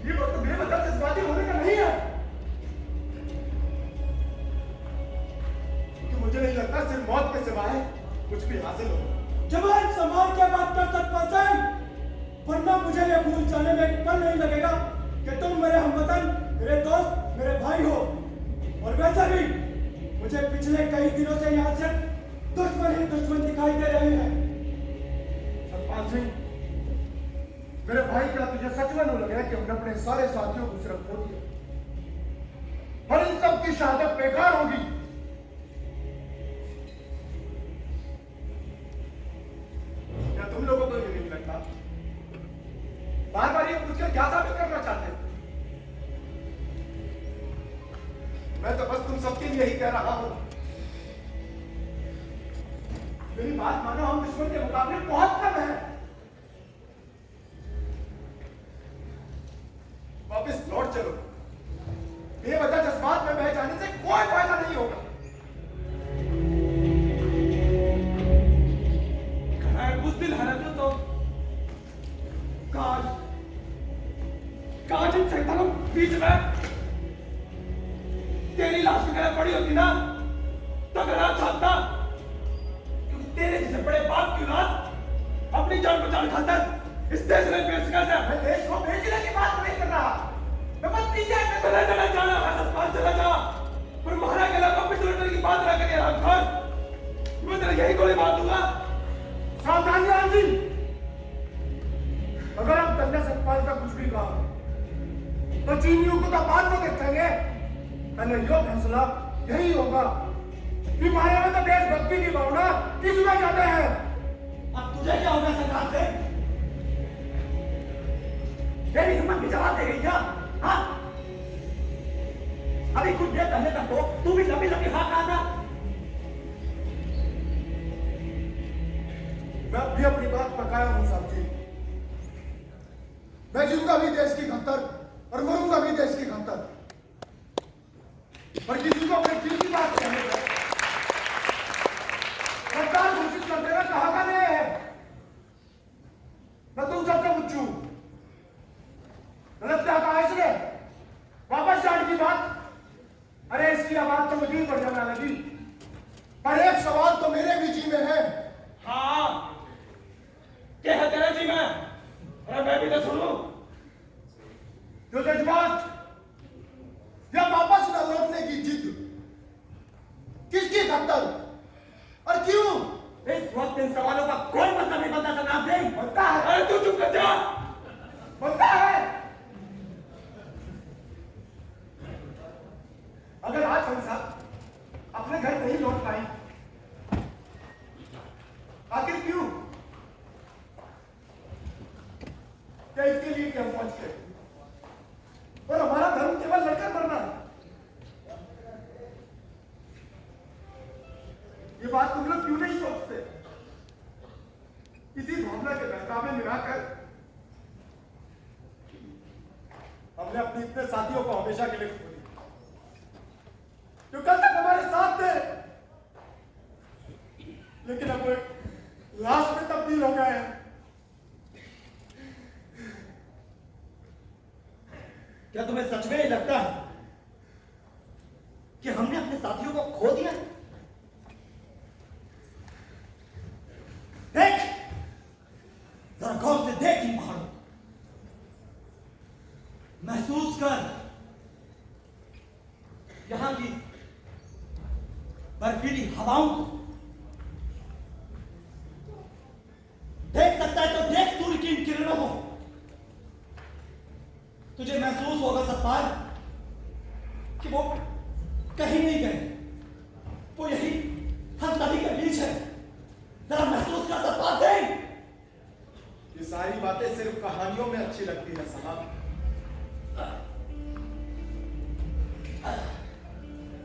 ये वक्त बेवजह जज्बाती होने का नहीं है, क्योंकि मुझे नहीं लगता सिर्फ मौत के सिवाय कुछ भी हासिल होगा। जवान संभाल के बात कर सकते हैं, वरना मुझे ये भूल जाने में एक पल नहीं लगेगा कि तुम मेरे हमवतन, मेरे दोस्त, मेरे भाई हो। और वैसे भी मुझे पिछले कई दिनों से यहाँ सिर्फ दुश्मन ही दुश्मन दिखाई दे रहे हैं। सतपाल सिंह, मेरे भाई, क्या तुझे सच में नहीं लगा कि हमने अपने सारे साथियों को सिर्फ खो दिया और इन सब की शहादत बेकार होगी? क्या तुम लोगों को ये नहीं लगता? बार बार ये पूछकर क्या साबित करना चाहते हो? मैं तो बस तुम सबके लिए ही कह रहा हूं, मेरी बात मानो, हम दुश्मन के मुकाबले बहुत कम है। वापस लौट चलो, बेवजह जज्बात में बह जाने से कोई फायदा नहीं होगा। बुज़दिल है ना तो काज इन शैतानों बीच में तेरी लाश वगैरह पड़ी होती ना तो मेरा छाता, क्योंकि तेरे जैसे बड़े बाप की औलाद अपनी जान बचाने खातर इस देश में पेशकश है। मैं देश को बेचने की बात नहीं कर रहा, मैं बस पीछे चला चला जाना है, सतपाल चला जा, पर महारा के लाखों पिछले की बात ना करिए रामखान, मैं तेरा यही गोली मार दूंगा। सावधान राम सिंह, अगर हम तन्ने सतपाल का कुछ भी कहा तो चीनियों को तो बाद में देखेंगे। पहले यो फैसला यही होगा कि माया में तो देशभक्ति की भावना किसमें ज्यादा है। अब तुझे क्या होगा सरकार से? तेरी हिम्मत भी जवाब दे गई क्या? हाँ, अभी कुछ देर पहले तक तो तू भी लंबी लंबी हाथ रहा था। मैं भी अपनी बात पकाया हूं साहब जी, मैं जीऊंगा भी देश की खातर और मरूंगा भी देश की खातर, पर किसी को अपने दिल की बात कहने का सरकार घोषित कर देना कहा का नहीं है। मैं तुम सबसे पूछूं, गलत क्या कहा इसने? वापस जाने की बात? अरे इसकी आवाज तो मुझे पर जाना लगी, पर एक सवाल तो मेरे भी जी में है। हाँ, क्या है तेरे जी में? अरे मैं भी तो सुनूं। जो जज्बात या वापस न लौटने की जिद किसकी खातर और क्यों? इस वक्त इन सवालों का कोई मतलब नहीं बनता सरकार सिंह। बनता है। अरे तू चुप कर जा। बनता है। अगर आज हम साहब अपने घर नहीं लौट पाए, आखिर क्यों? क्या इसके लिए क्या पहुंच गए? और हमारा धर्म केवल लड़कर मरना है। ये बात तुम लोग क्यों नहीं सोचते? किसी भावना के बहकावे में मिलाकर हमने अपने इतने साथियों को हमेशा के लिए खो दिया, जो कल तक हमारे साथ थे, लेकिन अब वो एक लाश में तब्दील हो गए हैं। क्या तुम्हें सच में ये लगता है कि हमने अपने साथियों को खो दिया? देख, जरा गौर से देख इन पहाड़ों, महसूस कर यहां की बर्फीली हवाओं को, अच्छी लगती है साहब।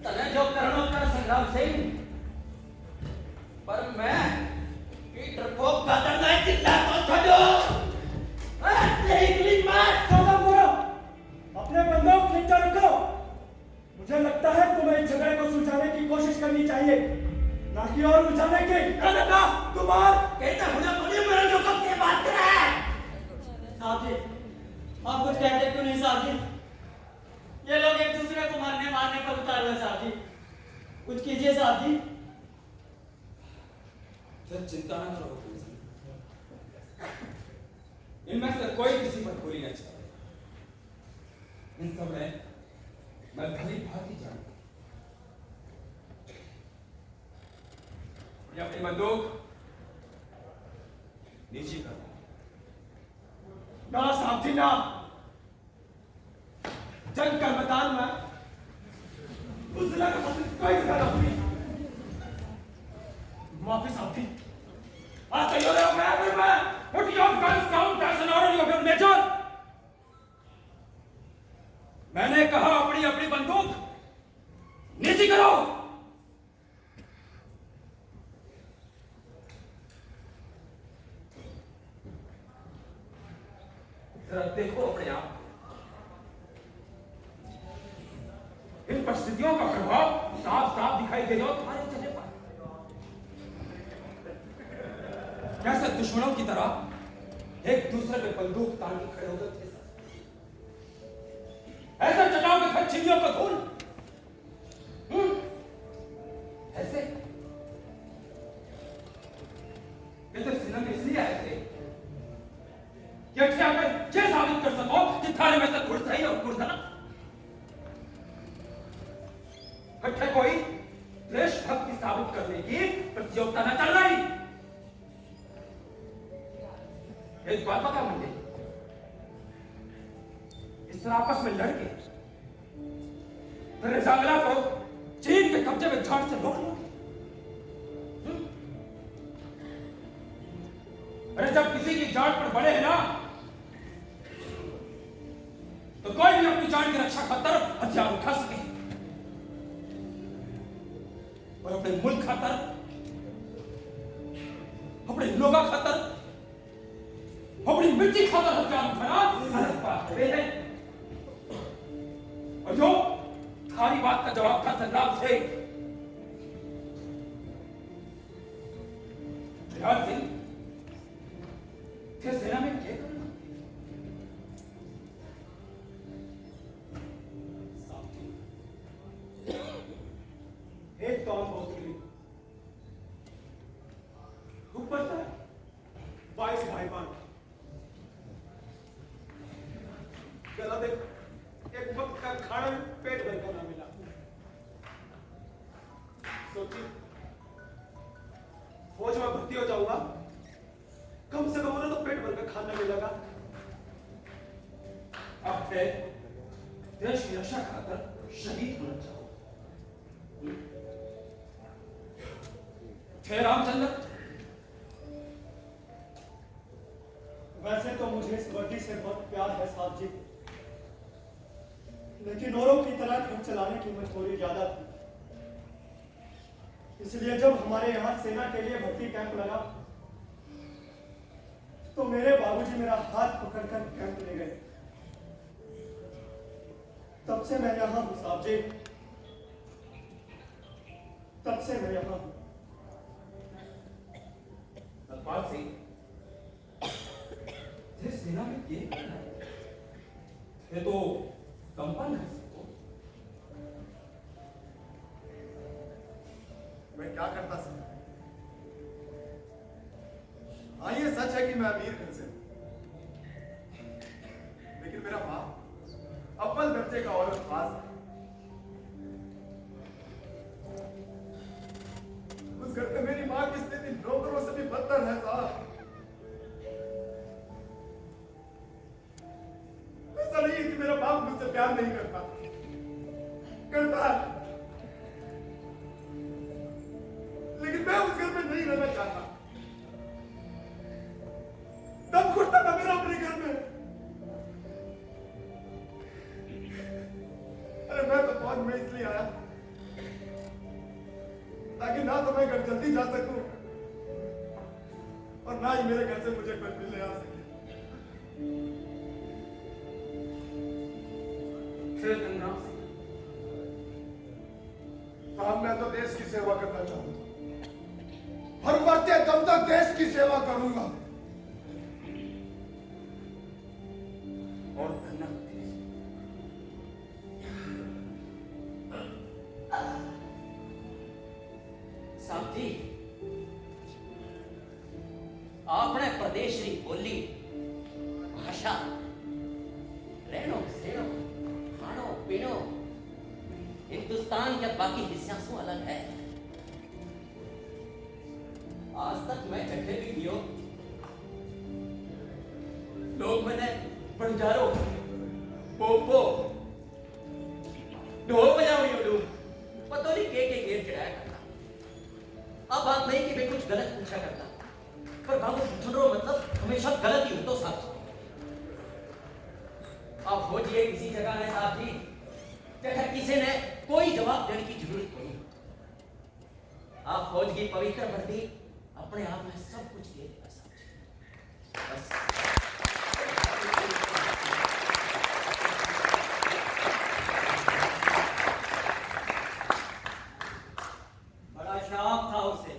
तने जो करना कर संग्राम सिंह, पर मैं ये डरपोक गादर ना चिल्ला तो छोड़ो। तेरी इंग्लिश बात खत्म करो, अपने बंदूक नीचे रखो। मुझे लगता है तुम्हें इस झगड़े को सुलझाने की कोशिश करनी चाहिए, ना कि और उलझाने की। ना तुम्हार कहता हुआ मुझे मेरे लोगों की बात कर रहा है। साहब जी, आप कुछ कहते क्यों नहीं साहब जी? ये लोग एक दूसरे को मारने पर उतार हुए साहब जी, कुछ कीजिए साहब जी। फिर चिंता न करो, इनमें से कोई किसी पर गोली नहीं चला। इन सब में मैं भली भांति जानता हूं। ये अपनी बंदूक नीचे कर। ना साहब जी ना, जंग का मैदान में उस जिला का मतलब कोई जगह ना हुई। माफी साहब जी, आज तो योरे मैं put your guns down, that's an order of your major। मैंने कहा अपनी अपनी बंदूक नीचे करो। जरा देखो अपने आप, इन परिस्थितियों का प्रभाव साफ साफ दिखाई दे रहा तुम्हारे चेहरे पर। कैसे दुश्मनों की तरह एक दूसरे पे बंदूक तान के खड़े हो गए थे। ऐसे चटाओ के खत छिड़ियों को धूल। ऐसे ये तो सीना में इसलिए आए थे ये क्या कर ये साबित कर सको कि थाने में से खुद सही और खुद गलत। इकट्ठे कोई देशभक्ति साबित करने की प्रतियोगिता न चल रही। एक बात बता मुझे, इस तरह आपस में लड़के तेरे जांगला को चीन के कब्जे में झाड़ से रोक लो। अरे जब किसी की जान पर बड़े हैं ना, तो कोई भी अपनी जान की रक्षा खातर हथियार उठा सके, और अपने मुल्क खातर, अपने लोगों खातर, अपनी मिट्टी खातर हथियार उठाना अलग बात है। और जो थारी बात का जवाब था संग्राम से प्रहलाद सिंह थे सेना में क्या करना। एक कौन बहुत गई ऊपर था 22 भाईमान। जरा देख, एक वक्त का खाना भी पेट भर कर ना मिला। सोची फौज में भर्ती हो जाऊंगा, कम से कम उन्हें तो पेट भर कर खाना मिलेगा। अब थे देश की रक्षा खातर शहीद होना चाहो। थे रामचंद्र, वैसे तो मुझे इस वर्दी से बहुत प्यार है साहब जी, लेकिन औरों की तरह घर चलाने की मजबूरी ज्यादा थी। इसलिए जब हमारे यहाँ सेना के लिए भर्ती कैंप लगा, तो मेरे बाबूजी मेरा हाथ पकड़कर कैंप ले गए। तब से मैं यहाँ हूँ साहब जी, तब से मैं यहाँ हूँ। सतपाल सिंह, जिस सेना में ये तो कंपन है। मैं क्या करता सर? हाँ, ये सच है कि मैं अमीर घर से हूं, लेकिन मेरा बाप अव्वल दर्जे का औरत पास है। उस घर में मेरी मां की स्थिति नौकरों से भी बदतर है साहब। ऐसा नहीं है कि मेरा बाप मुझसे प्यार नहीं करता, करता है, लेकिन मैं उस घर में नहीं रहना चाहता। दम घुटता था मेरा अपने घर में। ताकि ना तो मैं घर जल्दी जा सकूं और ना ही मेरे घर से मुझे कोई मिलने आ सके। श्री संग्राम सिंह, साहब मैं तो देश की सेवा करना चाहूंगा, हर मरते दम तक देश की सेवा करूंगा। और धन्यवाद। साहब जी, आपने प्रदेश री बोली, भाषा, रहनो सहनो, खानो पीनो हिंदुस्तान के बाकी हिस्सों से अलग है। आज तक मैं जगह भी गयो, लोग मैंने बंजारो, पोपो, ढोल बजाओ लोग, पता नहीं के गेर चढ़ाया करता। अब बात नहीं कि मैं कुछ गलत पूछा करता, पर बाबू पूछने मतलब हमेशा गलत ही हो तो साहब। आप खोजिए किसी जगह है साहब जी, जगह किसी ने कोई जवाब देने की जरूरत नहीं। आप फौज की पवित्र वर्दी अपने आप में सब कुछ दे देगा साहब जी। बस बड़ा शौक था उसे।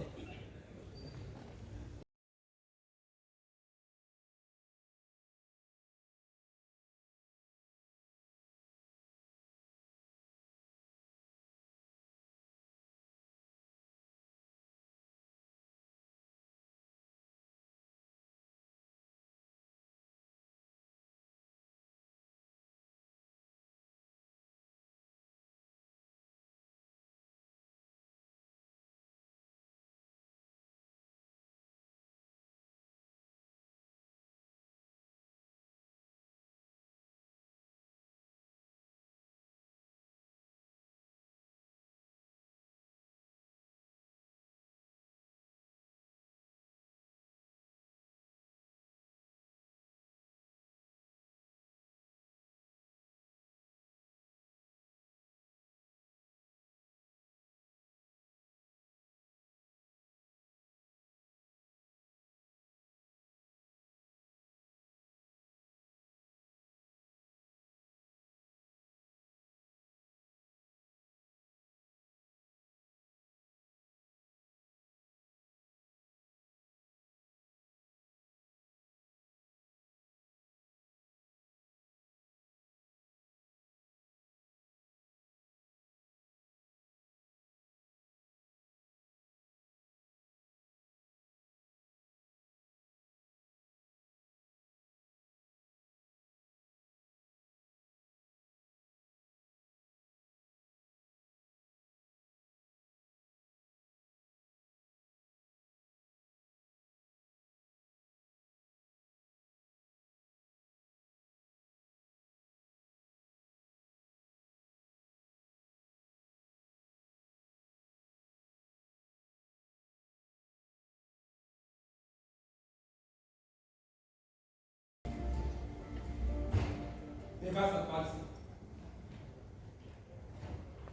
देखा सतपाल सिंह,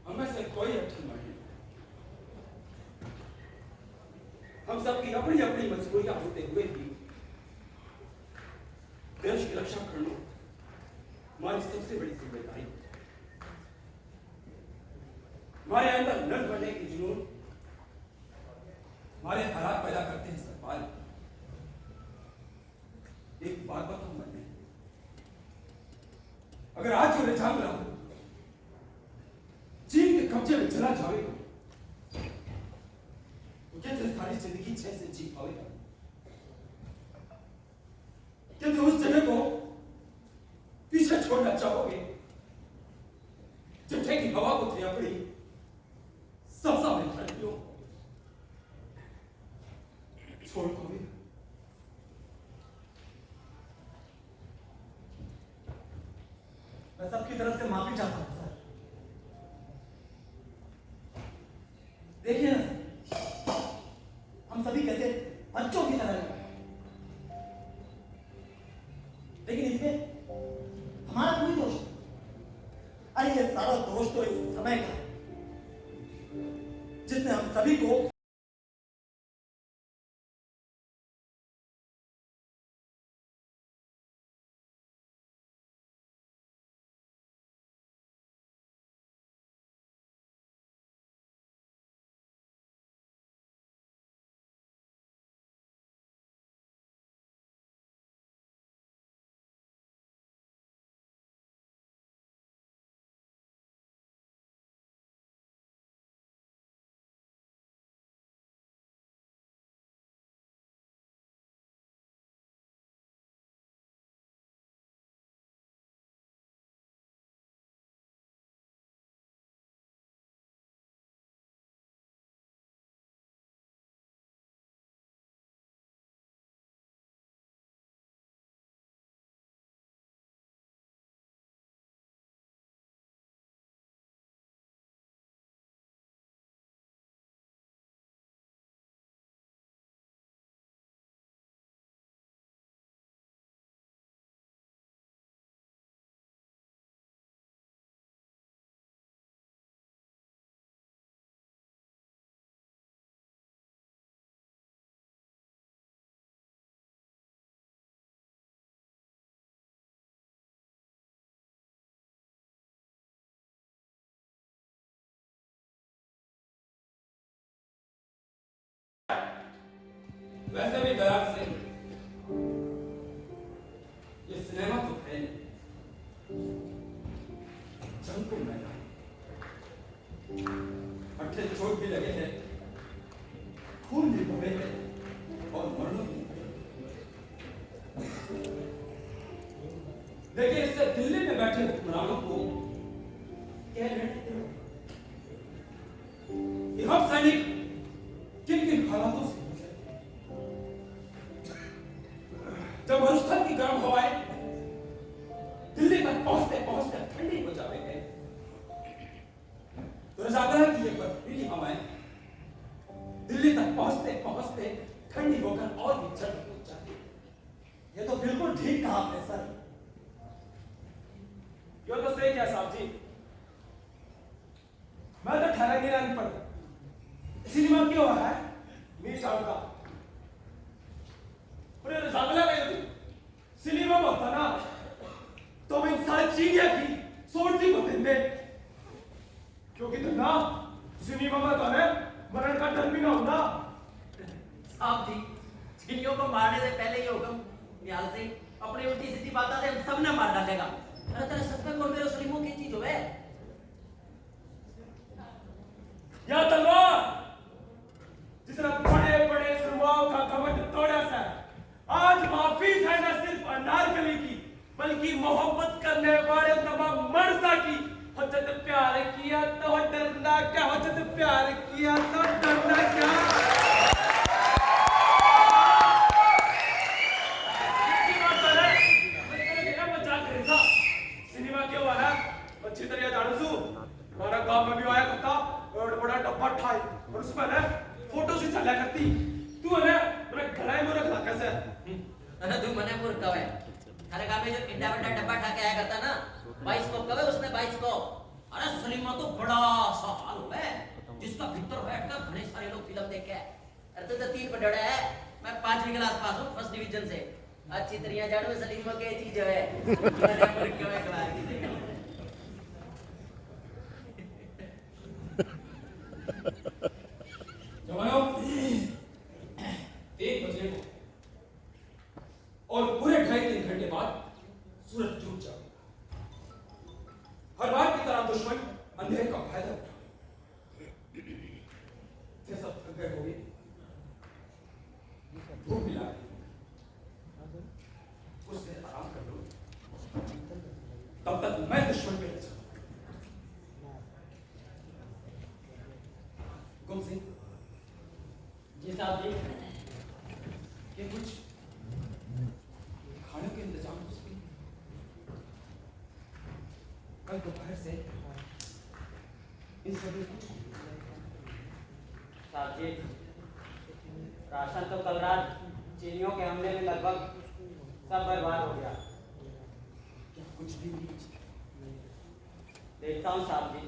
हमें से कोई अटकल नहीं। हम सबकी अपनी अपनी मजबूरियां होते हुए भी देश की रक्षा करना हमारी सबसे बड़ी जिम्मेदारी है। हमारे अंदर नर बनने की जुनून हमारे हालात पैदा करते हैं सतपाल। एक बात बताऊं मन में, अगर आज जो निजाम रहा चीन के कब्जे में चला जाएगा तो क्या तुम सारी जिंदगी छह से जी पाएगा? क्या तुम उस जगह को पीछे छोड़ना चाहोगे जब की हवा को थे अपनी सबसा में ठंडियों छोड़ पाओगे? मैं सबकी तरफ से माफी चाहता हूं सर। देखिए ना सर, हम सभी कैसे बच्चों की तरह हैं, लेकिन इसमें हमारा कोई दोष नहीं। अरे ये सारा दोष तो इस समय का है जिसने हम सभी को वैसे भी दराज से ये सिनेमा तो है नहीं, जंग को मैदान, अच्छे चोट भी लगे हैं, खून भी बहे हैं और मरना भी है। लेकिन इससे दिल्ली में बैठे हुक्मरानों को क्या लड़ते हो? ये हम सैनिक किन किन हालातों से जब मरुस्थल की गर्म हवाएं दिल्ली तक पहुंचते पहुंचते ठंडी हो जावे हैं, तो रजागरा की ये बर्फीली हवाएं दिल्ली तक पहुंचते पहुंचते ठंडी होकर और भी जल्द हो जाती है। ये तो बिल्कुल ठीक कहा आपने सर। यो तो सही क्या साहब जी, मैं तो ठहरा नहीं रहा पर सिनेमा क्यों है मीर साहब का और ये रजागला का यदि सिनेमा में होता ना तो हम इन सारी चीनिया की सोच को देंगे, क्योंकि तो ना सिनेमा में तो है मरण का डर भी ना होता। साहब जी, चीनियों को मारने से पहले ये हुक्म निहाल सिंह अपनी उल्टी सीधी बातों से हम सब ने मार डालेगा। अरे तेरे सच में कौन मेरे सलीमों की चीज होवे? या तलवार जिसने बड़े बड़े सुरवाओं का कवच तोड़ा सा, आज माफी है न सिर्फ अनारकली की बल्कि मोहब्बत करने वाले तमाम मर्दा की। हो जब प्यार किया तो डरना क्या, हो जब प्यार किया तो डरना क्या। सिनेमा क्यों हुआ है अच्छी तरह जानू सू, हमारा गांव में भी आया करता और बड़ा डब्बा ठाई और उसमें ना फोटो से चला करती। तू है ना मेरा गला में रखला कैसे? अरे तू मने मूर्ख है। थारे गांव में जो इंडा बड़ा डब्बा ठा के आया करता ना, बाइस्कोप कवे उसने बाइस्कोप। अरे सलीमा तो बड़ा सा हाल है जिसका भीतर बैठकर घने सारे लोग फिल्म देखे। अरे तो 3 बड़ा है, मैं 5वीं क्लास पास हूं फर्स्ट डिवीजन से। अच्छी तरह जानू सलीमा के चीज है मैंने मूर्ख है क्लास की देखी। जवानों 1 बजे को और पूरे 2.5-3 घंटे बाद सूरज डूब जाएगा। हर बार की तरह दुश्मन अंधेरे का फायदा उठा सब थक गए होंगे, भूख भी लगी, कुछ देर आराम कर लो, तब तक मैं दुश्मन पे लग जाऊंगा। गुम सिंह जी साहब जी, ये कुछ खाने के इंतजाम हो सके? कल दोपहर से इन सभी को साहब जी, राशन तो कल रात चीनियों के हमले में लगभग सब बर्बाद हो गया। क्या कुछ भी नहीं बचा? देखता हूँ साहब जी,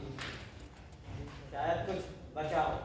शायद कुछ बचा हो।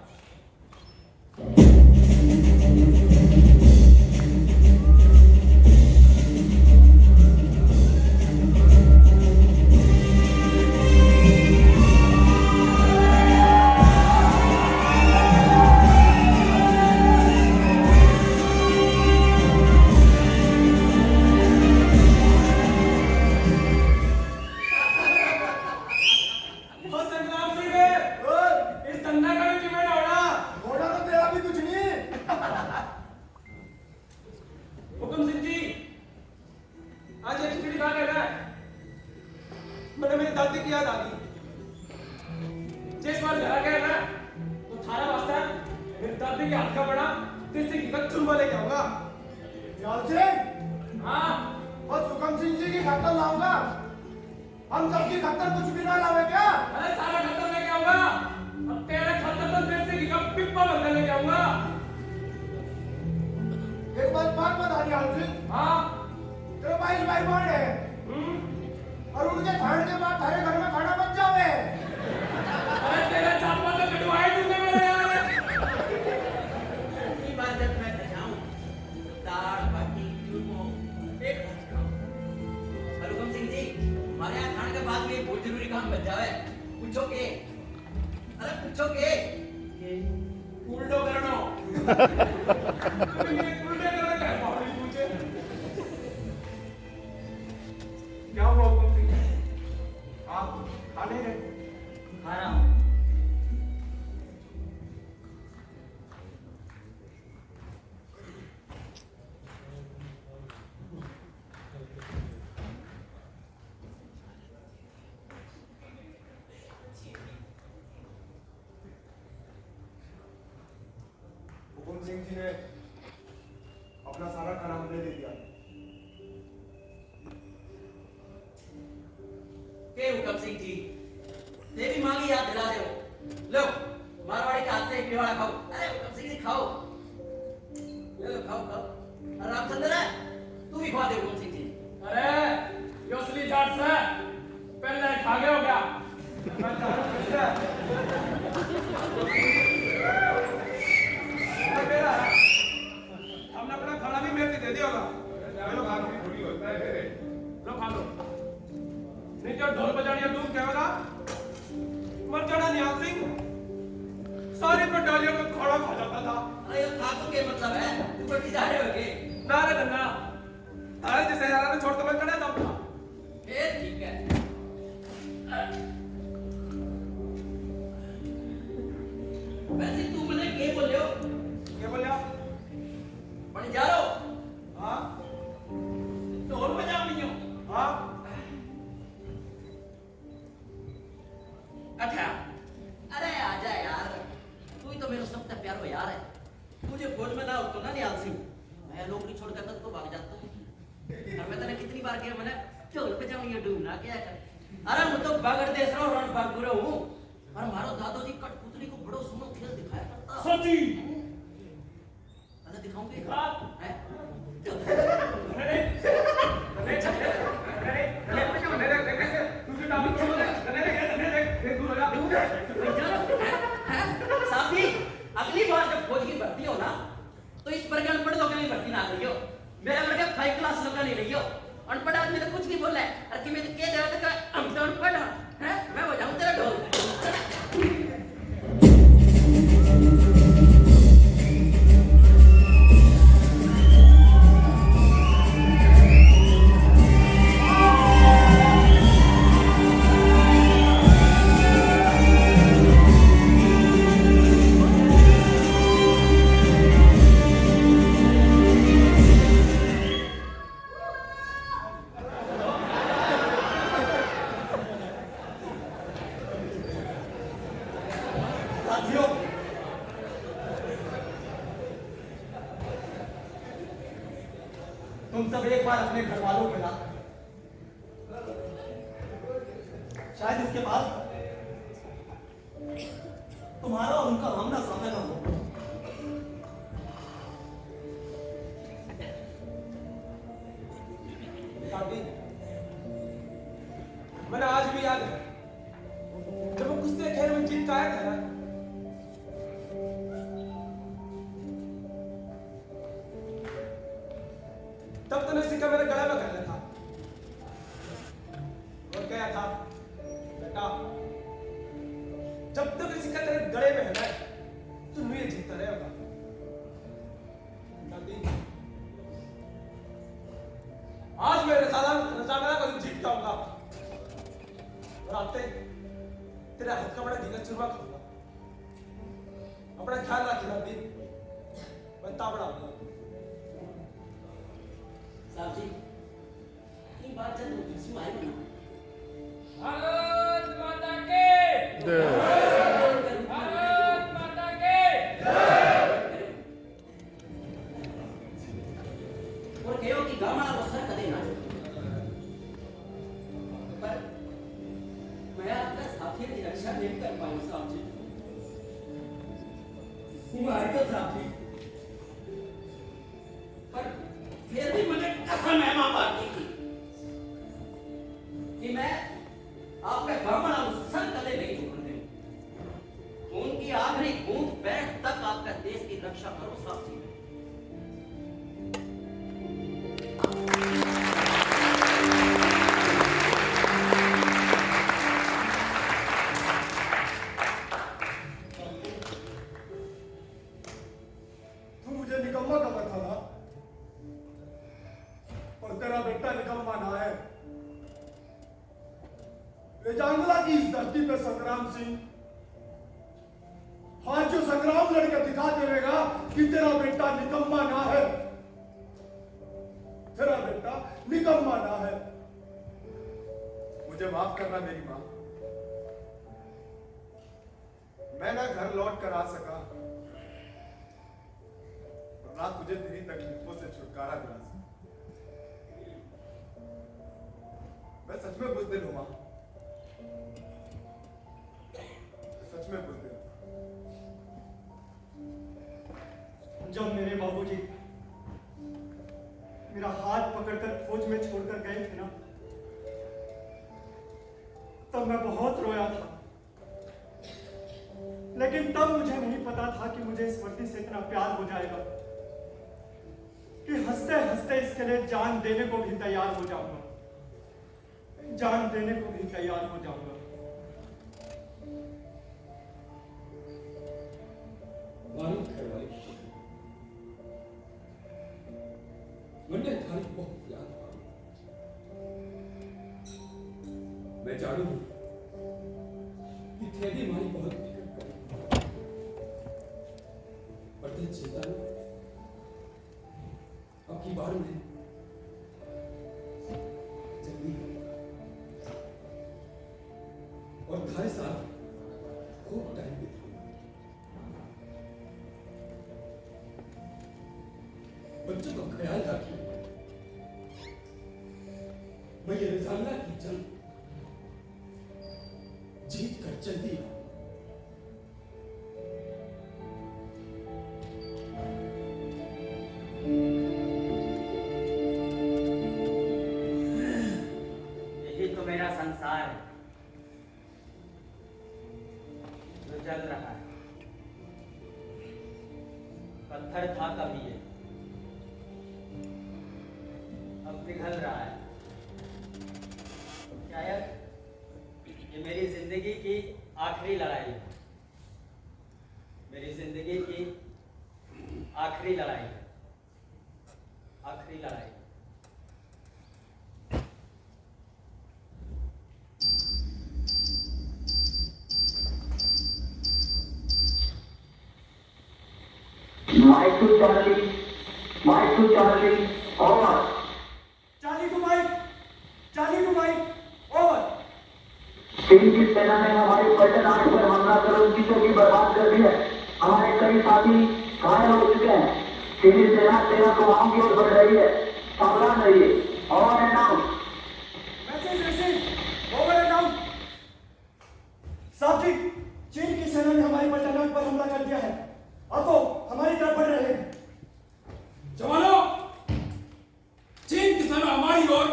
दादी के हाथ का बड़ा देसी घी का चूरमा लेके आऊंगा। ध्यान सिंह, हाँ और सुखम सिंह जी की खातर लाऊंगा। हम सबकी खातर कुछ भी ना लावे क्या? अरे सारा खतर लेके आऊंगा। अब तेरे खातर तो देसी घी का पिप्पा भरकर लेके आऊंगा। एक बात बता ध्यान सिंह, हाँ तेरे 22 भाई बहन है और उनके खाने के बाद तेरे घर में खाना बच जावे। अरे तेरा चापा तो कटवाए तूने मेरे यार। इबादत में जाऊं दाल बाटी चूरमा एक बार खाओ। अनुपम सिंह जी, हमारे यहाँ खाने के बाद भी बहुत जरूरी काम बच जावे। पूछो के, अरे पूछो के उल्टो करनो। तूने उल्टे करने का है पूछे। क्या हुआ हुकुम सिंह? आप खाने गए? खा रहा हूँ। हुकुम सिंह जी ने अपना सारा खाना मुझे दे दिया। के हुकम सिंह जी, देवी मांगी याद दिला दे। लो मारवाड़ी के हाथ से एक निवाड़ा खाओ। अरे हुकम सिंह जी खाओ, लो खाओ खाओ। अरे रामचंद्र है, तू भी खा दे हुकम सिंह जी। अरे ये असली जाट से पहले खा गए हो क्या? मैं जाट किससे? मेरा है। हमने अपना खाना भी मेरे को दे दिया होगा। लो खा लो। लो खा लो। नहीं तो ढोल बजाने तू क्या होगा? मर जाना निहाल सिंह। सारी पटालियों को खड़ा खा जाता था। अरे ये खातू के मतलब है, तू बड़ी जा रहे हो के? ना रे नन्ना, तारे जैसे यार ने छोड़ तो मैं कड़ा दम था। ये ठीक है। वैसे तू मुझे के बोल रहे हो? क्या बोलिया? बन जा रहो? हाँ ढोल बजाओ नहीं हो? हाँ अच्छा, अरे आजा यार, तू ही तो मेरा सबसे प्यारा यार है। मुझे फौज में ना उठो ना निहाल सिंह, मैं नौकरी छोड़कर तक तो भाग जाता हूँ। और मैं तने कितनी बार किया, मैंने ढोल पे जाऊँ ये डूबना क्या कर। अरे मैं तो बागर देश रहा हूँ, रण बागुरा हूँ। और हमारा दादाजी कठपुतली को बड़ो सुनो खेल दिखाया करता। सच्ची? अरे दिखाऊंगे? दिखा। हैं? साथी, अगली बार जब फौज की भर्ती हो ना, तो इस प्रकार अनपढ़ लोगों की भर्ती ना करियो। मेरा लड़का 5 क्लास लोग नहीं रहियो। अनपढ़ आदमी तो कुछ नहीं बोल रहा है। अरे कि मैं तो कह रहा था कि हम तो अनपढ़ हैं, मैं बजाऊं तेरा ढोल। साथियों, तुम सब एक बार अपने घर वालों के साथ, शायद इसके बाद तुम्हारा और उनका आमना सामना ना हो। दादी, मैंने आज भी याद है जब वो कुश्ती खेल में जीत का आया था ना, तब तूने सिक्का मेरे गले में कर लिया था और क्या था बेटा, जब तक ये सिक्का तेरे गले में है ना, तू मुझे जीतता रहेगा। दादी, आज मैं रजाना को जीत का आऊंगा और आते तेरे हाथ का बड़ा घी चूरमा खाऊंगा। अपना ख्याल रखना दादी, मैं ताबड़ा आऊंगा। साहब जी, ये बात जब तुम किसी मारे ना, भारत माता के जय। भारत माता के जय। हुआ है तो साहब जी, पर फिर भी मुझे कसम है मां बाप की कि मैं आपका ब्राह्मण सर कदे नहीं छोड़ने उनकी आखिरी बूंद बैठ तक आपका देश की रक्षा करो साहब जी। तू मुझे निकम्मा कहा था ना, और तेरा बेटा निकम्मा ना है। रेजांगला की इस धरती पे संग्राम सिंह आज जो संग्राम लड़के दिखा देगा कि तेरा बेटा निकम्मा ना है, तेरा बेटा निकम्मा ना है। मुझे माफ करना मेरी मां, मैं ना घर लौट कर आ सका और ना तुझे तेरी तकलीफों से छुटकारा दिला सका। मैं सच में बुज़दिल हूं मां, सच में बुज़दिल। जब मेरे बाबूजी मेरा हाथ पकड़कर फौज में छोड़कर गए थे ना, तब मैं बहुत रोया था। लेकिन तब मुझे नहीं पता था कि मुझे इस वर्दी से इतना प्यार हो जाएगा कि हंसते हंसते इसके लिए जान देने को भी तैयार हो जाऊंगा, जान देने को भी तैयार हो जाऊंगा। मैंने थारी बहुत याद करू। मैं जानू कि थेरी मारी बहुत फिक्र करी, पर ते चिंता न, अब की बार में जल्दी और थारे साथ खूब टाइम बिताऊंगा। बच्चों का ख्याल रखिए। मैं ये रेजांगला की जंग जीत कर जल्दी आऊं। यही तो मेरा संसार है जो जल रहा है। पत्थर था कभी ये, अब पिघल रहा है। शायद ये मेरी जिंदगी की आखिरी लड़ाई है, मेरी जिंदगी की आखिरी लड़ाई है, आखिरी लड़ाई। Mike to Charlie, Mike to Charlie, over. Charlie to Mike, Charlie to Mike, over. चीन की सेना ने हमारी पलटन आर्ट पर हमला कर उनकी चौकी बर्बाद कर दी है। हमारे कई साथी घायल हो चुके हैं। चीनी सेना कुमाऊं की ओर बढ़ रही है, सावधान रहिए। Over and out. Message receive, over and out. साहब जी, चीन की सेना ने हमारी पलटन पर हमला कर दिया है, अब वो हमारी तरफ बढ़ रहे हैं। जवानों, चीन की सेना हमारी ओर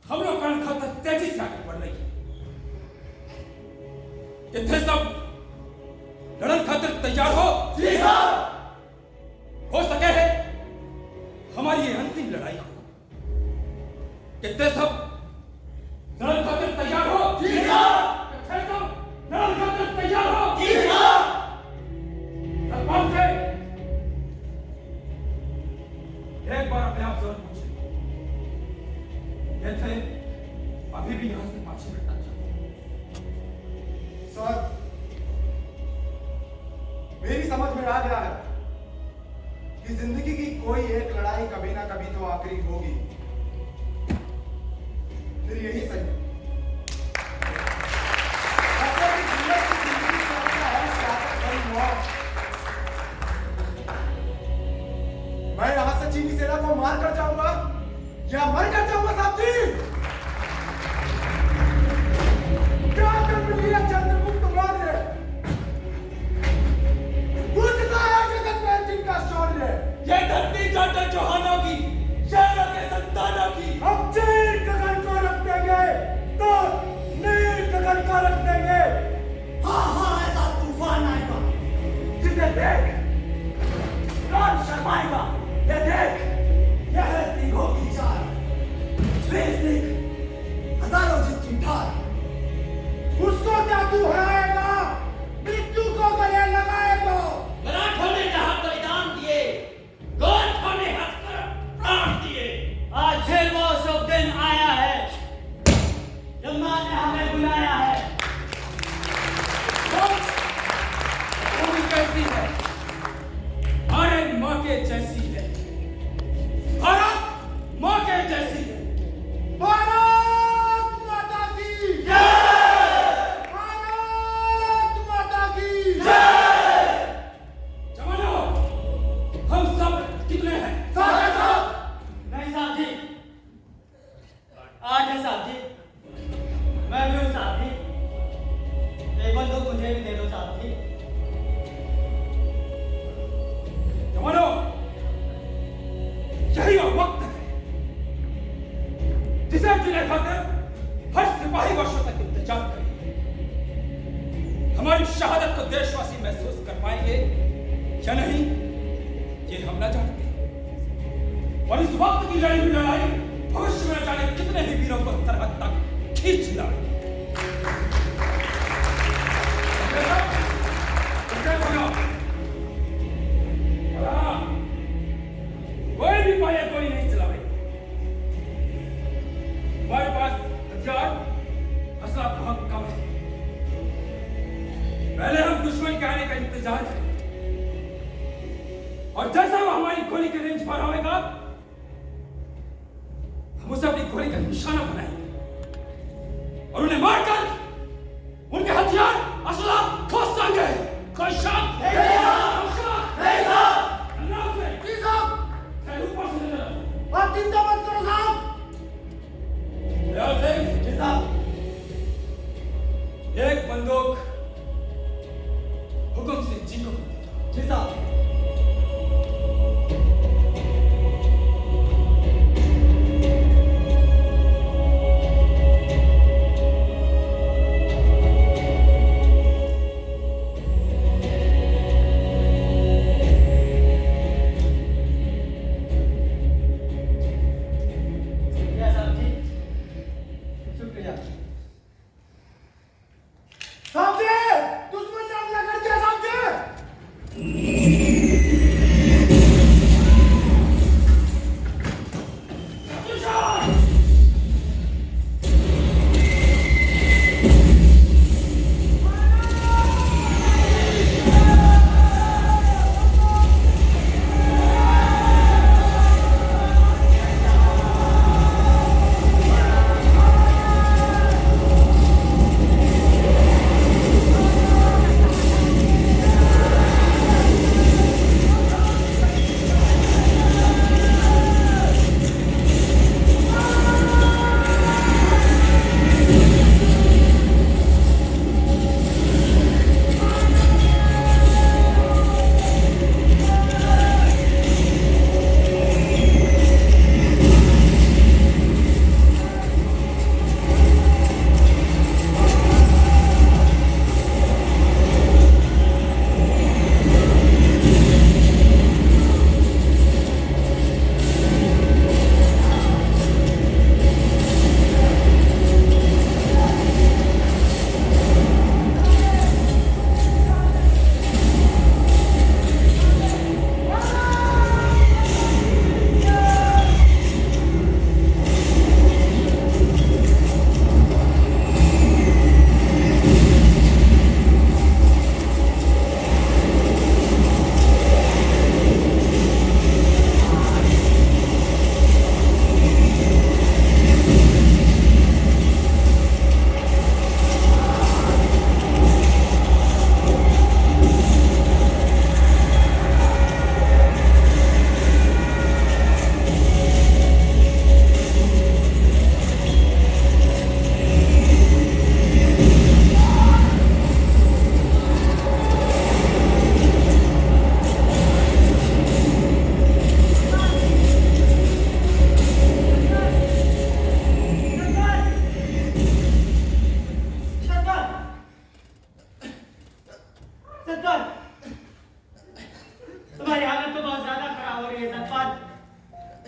हमलों का खतरा तेजी से आगे बढ़ रही है। कितने सब लड़न खातिर तैयार हो? जी साहब। हो सके है हमारी ये अंतिम लड़ाई हो। कितने सब लड़न खातिर तैयार हो? जी साहब। कितने सब लड़न खातिर तैयार हो? जी साहब। सरपंच से एक बार अपने आप से पूछे, ये थे अभी भी यहां से पाछे हटना चाहते? सर, मेरी समझ में आ गया है कि जिंदगी की कोई एक लड़ाई कभी ना कभी तो आखिरी होगी। फिर यही सही है। मैं यहां से चीनी सेना को मार कर जाऊंगा या मर कर जाऊंगा साहब जी। क्या कर लिया चंद्रगुप्त मौर्य? पूछता है कर पाएगा। ये देख, यह है सिंहों की चाल। 20 सिंह, हजारों जिसकी ढाल। उसको क्या तू हराएगा? मृत्यु को गले लगाएगा। मराठों ने जहां बलिदान दिए, गोरखों ने हंसकर प्राण दिए। आज फिर वो शुभ दिन आया है जब मां ने हमें बुलाया है। भूमि कैसी है? अरे माँ के जैसी है। भारत माँ के जैसी है। भारत माता की जय! भारत माता की जय! जवानों, हम सब कितने हैं? साहब नहीं साहब जी, 8 है साहब जी। मैं भी हूँ साहब जी। एक बंदूक मुझे भी दे दो साहब जी। जवानों, यही वो वक्त है जिसे जिले खाकर हर सिपाही वर्षों तक इंतजार करेंगे। हमारी शहादत को देशवासी महसूस कर पाएंगे या नहीं, ये हम न जानते। और इस वक्त की लड़ी हुई लड़ाई भविष्य में न जाने कितने ही वीरों को सरहद तक खींच लाएगी। कोई भी पाए कोई नहीं चलावे। हमारे पास हथियार असला बहुत कम है। पहले हम दुश्मन के आने का इंतजार करें और जैसा वो हमारी गोली के रेंज पर आएगा, हम उसे अपनी गोली का निशाना बनाएंगे और उन्हें मारकर उनके हथियार असला खोस देंगे। कोई शक नहीं आप चिंता मत करो साहब। एक बंदूक हुकुम सिंह जी को। जी साहब।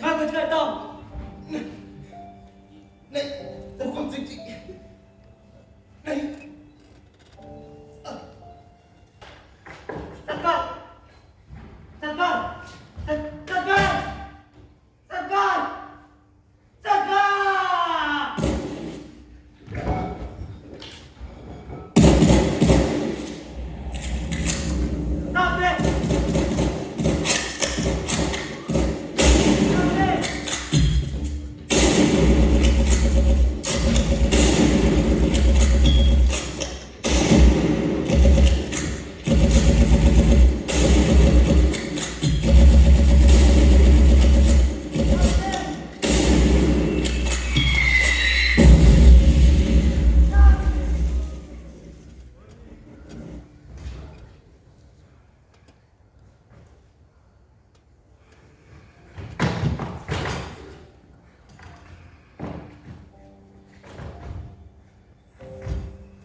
मैं कुछ करता हूँ। नहीं, हुकुम सिंह जी, नहीं। सरकार, सरकार, सरकार, सरकार, सरकार। सामने, सामने।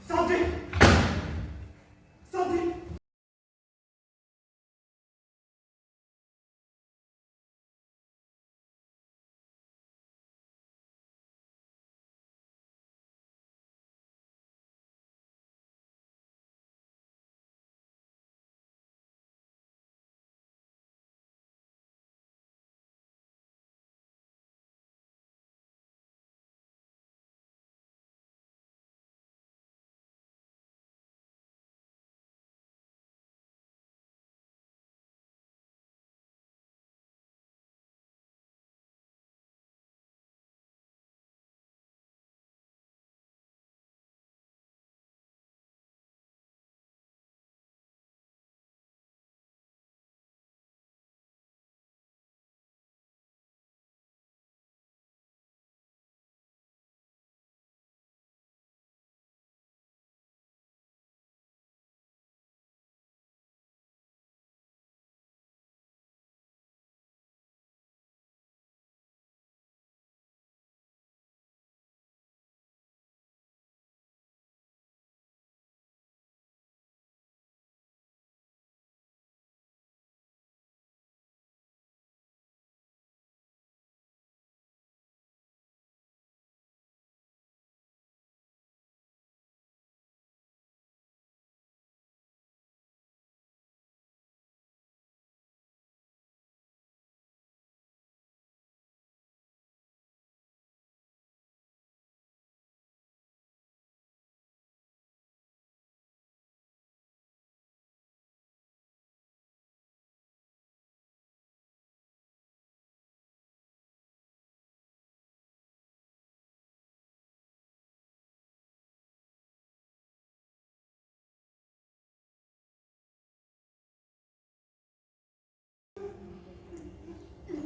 साथी, साथी,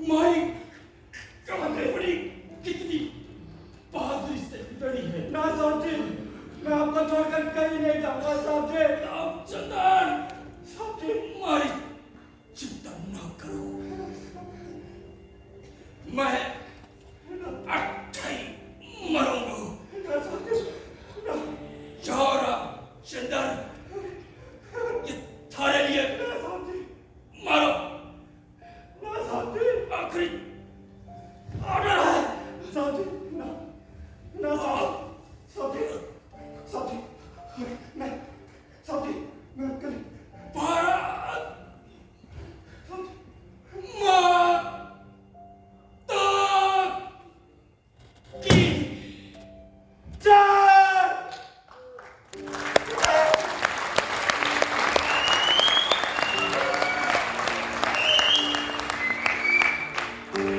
माई कमाते बड़ी कितनी बहादुरी से लड़ी है। ना साहब जी, मैं आपको छोड़कर कहीं नहीं जाऊंगा साहब जी। रामचंद्र, साहब जी, मारी चिंता ना करो, मैं अट्ठाई मरूंगा। ना साहब जी, ना, जाओ रामचंद्र, ये थारे लिए ना साहब जी, मारो, ना साहब जी, आखिरी ऑर्डर है। साहब जी, ना, ना साहब, साहब जी, साहब जी, मैं, साहब जी, मैं कल, भारत साहब जी, माता की जय। जय।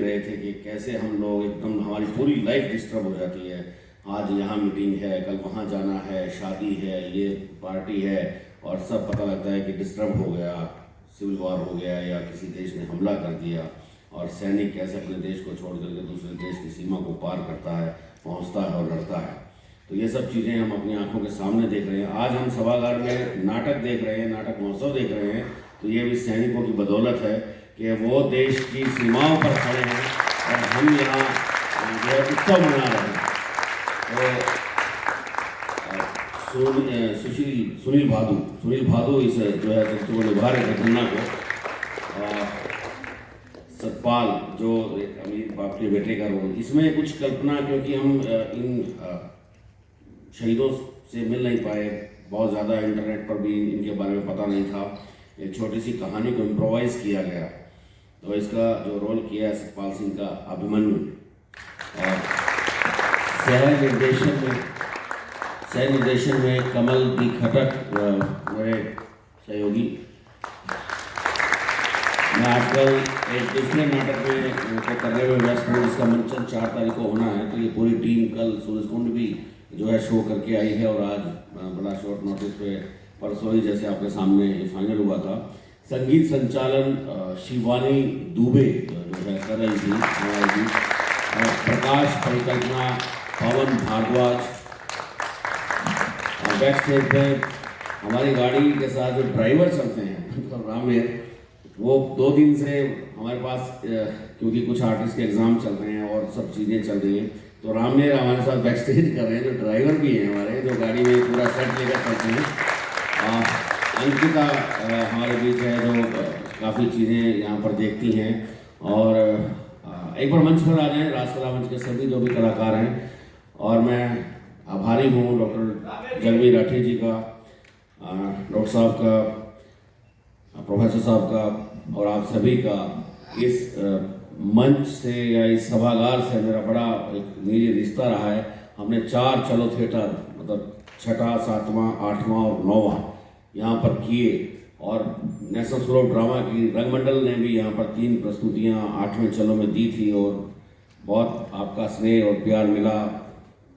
रहे थे कि कैसे हम लोग एकदम हमारी पूरी लाइफ डिस्टर्ब हो जाती है। आज यहाँ मीटिंग है, कल वहाँ जाना है, शादी है, ये पार्टी है, और सब पता लगता है कि डिस्टर्ब हो गया, सिविल वॉर हो गया या किसी देश ने हमला कर दिया, और सैनिक कैसे अपने देश को छोड़ करके दूसरे देश की सीमा को पार करता है, पहुँचता है और लड़ता है। तो ये सब चीज़ें हम अपनी आंखों के सामने देख रहे हैं। आज हम सभागार में नाटक देख रहे हैं, नाटक महोत्सव देख रहे हैं, तो ये भी सैनिकों की बदौलत है कि वो देश की सीमाओं पर खड़े हैं और हम यहाँ जो है उत्सव मना रहे हैं। तो सुनील भादु इस जो है को निभा रहे थे घटना को। सतपाल जो एक अमीर बाप के बेटे का रोल, इसमें कुछ कल्पना, क्योंकि हम इन शहीदों से मिल नहीं पाए, बहुत ज़्यादा इंटरनेट पर भी इनके बारे में पता नहीं था, एक छोटी सी कहानी को इम्प्रोवाइज़ किया गया। तो इसका जो रोल किया है सतपाल सिंह का अभिमन्यु ने, और सह निर्देशन में कमल दी खटक मेरे सहयोगी। मैं आजकल एक दूसरे नाटक में को करने में व्यस्त हूँ, जिसका मंचन 4 तारीख को होना है। तो ये पूरी टीम कल सूरजकुंड भी जो है शो करके आई है, और आज बड़ा शॉर्ट नोटिस पे परसों ही जैसे आपके सामने ये फाइनल हुआ था। संगीत संचालन शिवानी दुबे जो है कर रही थी हमारे बीच, प्रकाश परिकल्पना पवन भारद्वाज। बैक स्टेज पे हमारी गाड़ी के साथ जो ड्राइवर चलते हैं मतलब रामेर, वो 2 दिन से हमारे पास क्योंकि कुछ आर्टिस्ट के एग्ज़ाम चल रहे हैं और सब चीज़ें चल रही हैं, तो रामेर हमारे साथ बैक स्टेज कर रहे हैं। जो ड्राइवर भी हैं हमारे, जो गाड़ी में पूरा सेट लेकर चलते हैं। अंकिता हमारे बीच है, जो काफ़ी चीज़ें यहाँ पर देखती हैं। और एक बार मंच पर आ जाएं राजकला मंच के सभी जो भी कलाकार हैं। और मैं आभारी हूँ डॉक्टर जगबीर राठी जी का, डॉक्टर साहब का, प्रोफेसर साहब का, और आप सभी का। इस मंच से या इस सभागार से मेरा बड़ा एक निजी रिश्ता रहा है। हमने 4 चलो थिएटर मतलब 6वां, 7वां, 8वां और 9वां यहाँ पर किए, और नेशनल स्कूल ऑफ ड्रामा की रंगमंडल ने भी यहाँ पर 3 प्रस्तुतियाँ 8वें चलो में दी थी, और बहुत आपका स्नेह और प्यार मिला।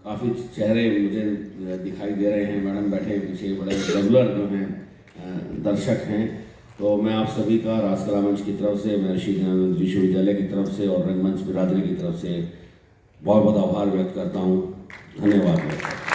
काफ़ी चेहरे मुझे दिखाई दे रहे हैं, मैडम बैठे पीछे बड़े रेगुलर जो हैं दर्शक हैं। तो मैं आप सभी का राजकला मंच की तरफ से, महर्षि दयानंद विश्वविद्यालय की तरफ से और रंगमंच बिरादरी की तरफ से बहुत बहुत आभार व्यक्त करता हूँ। धन्यवाद।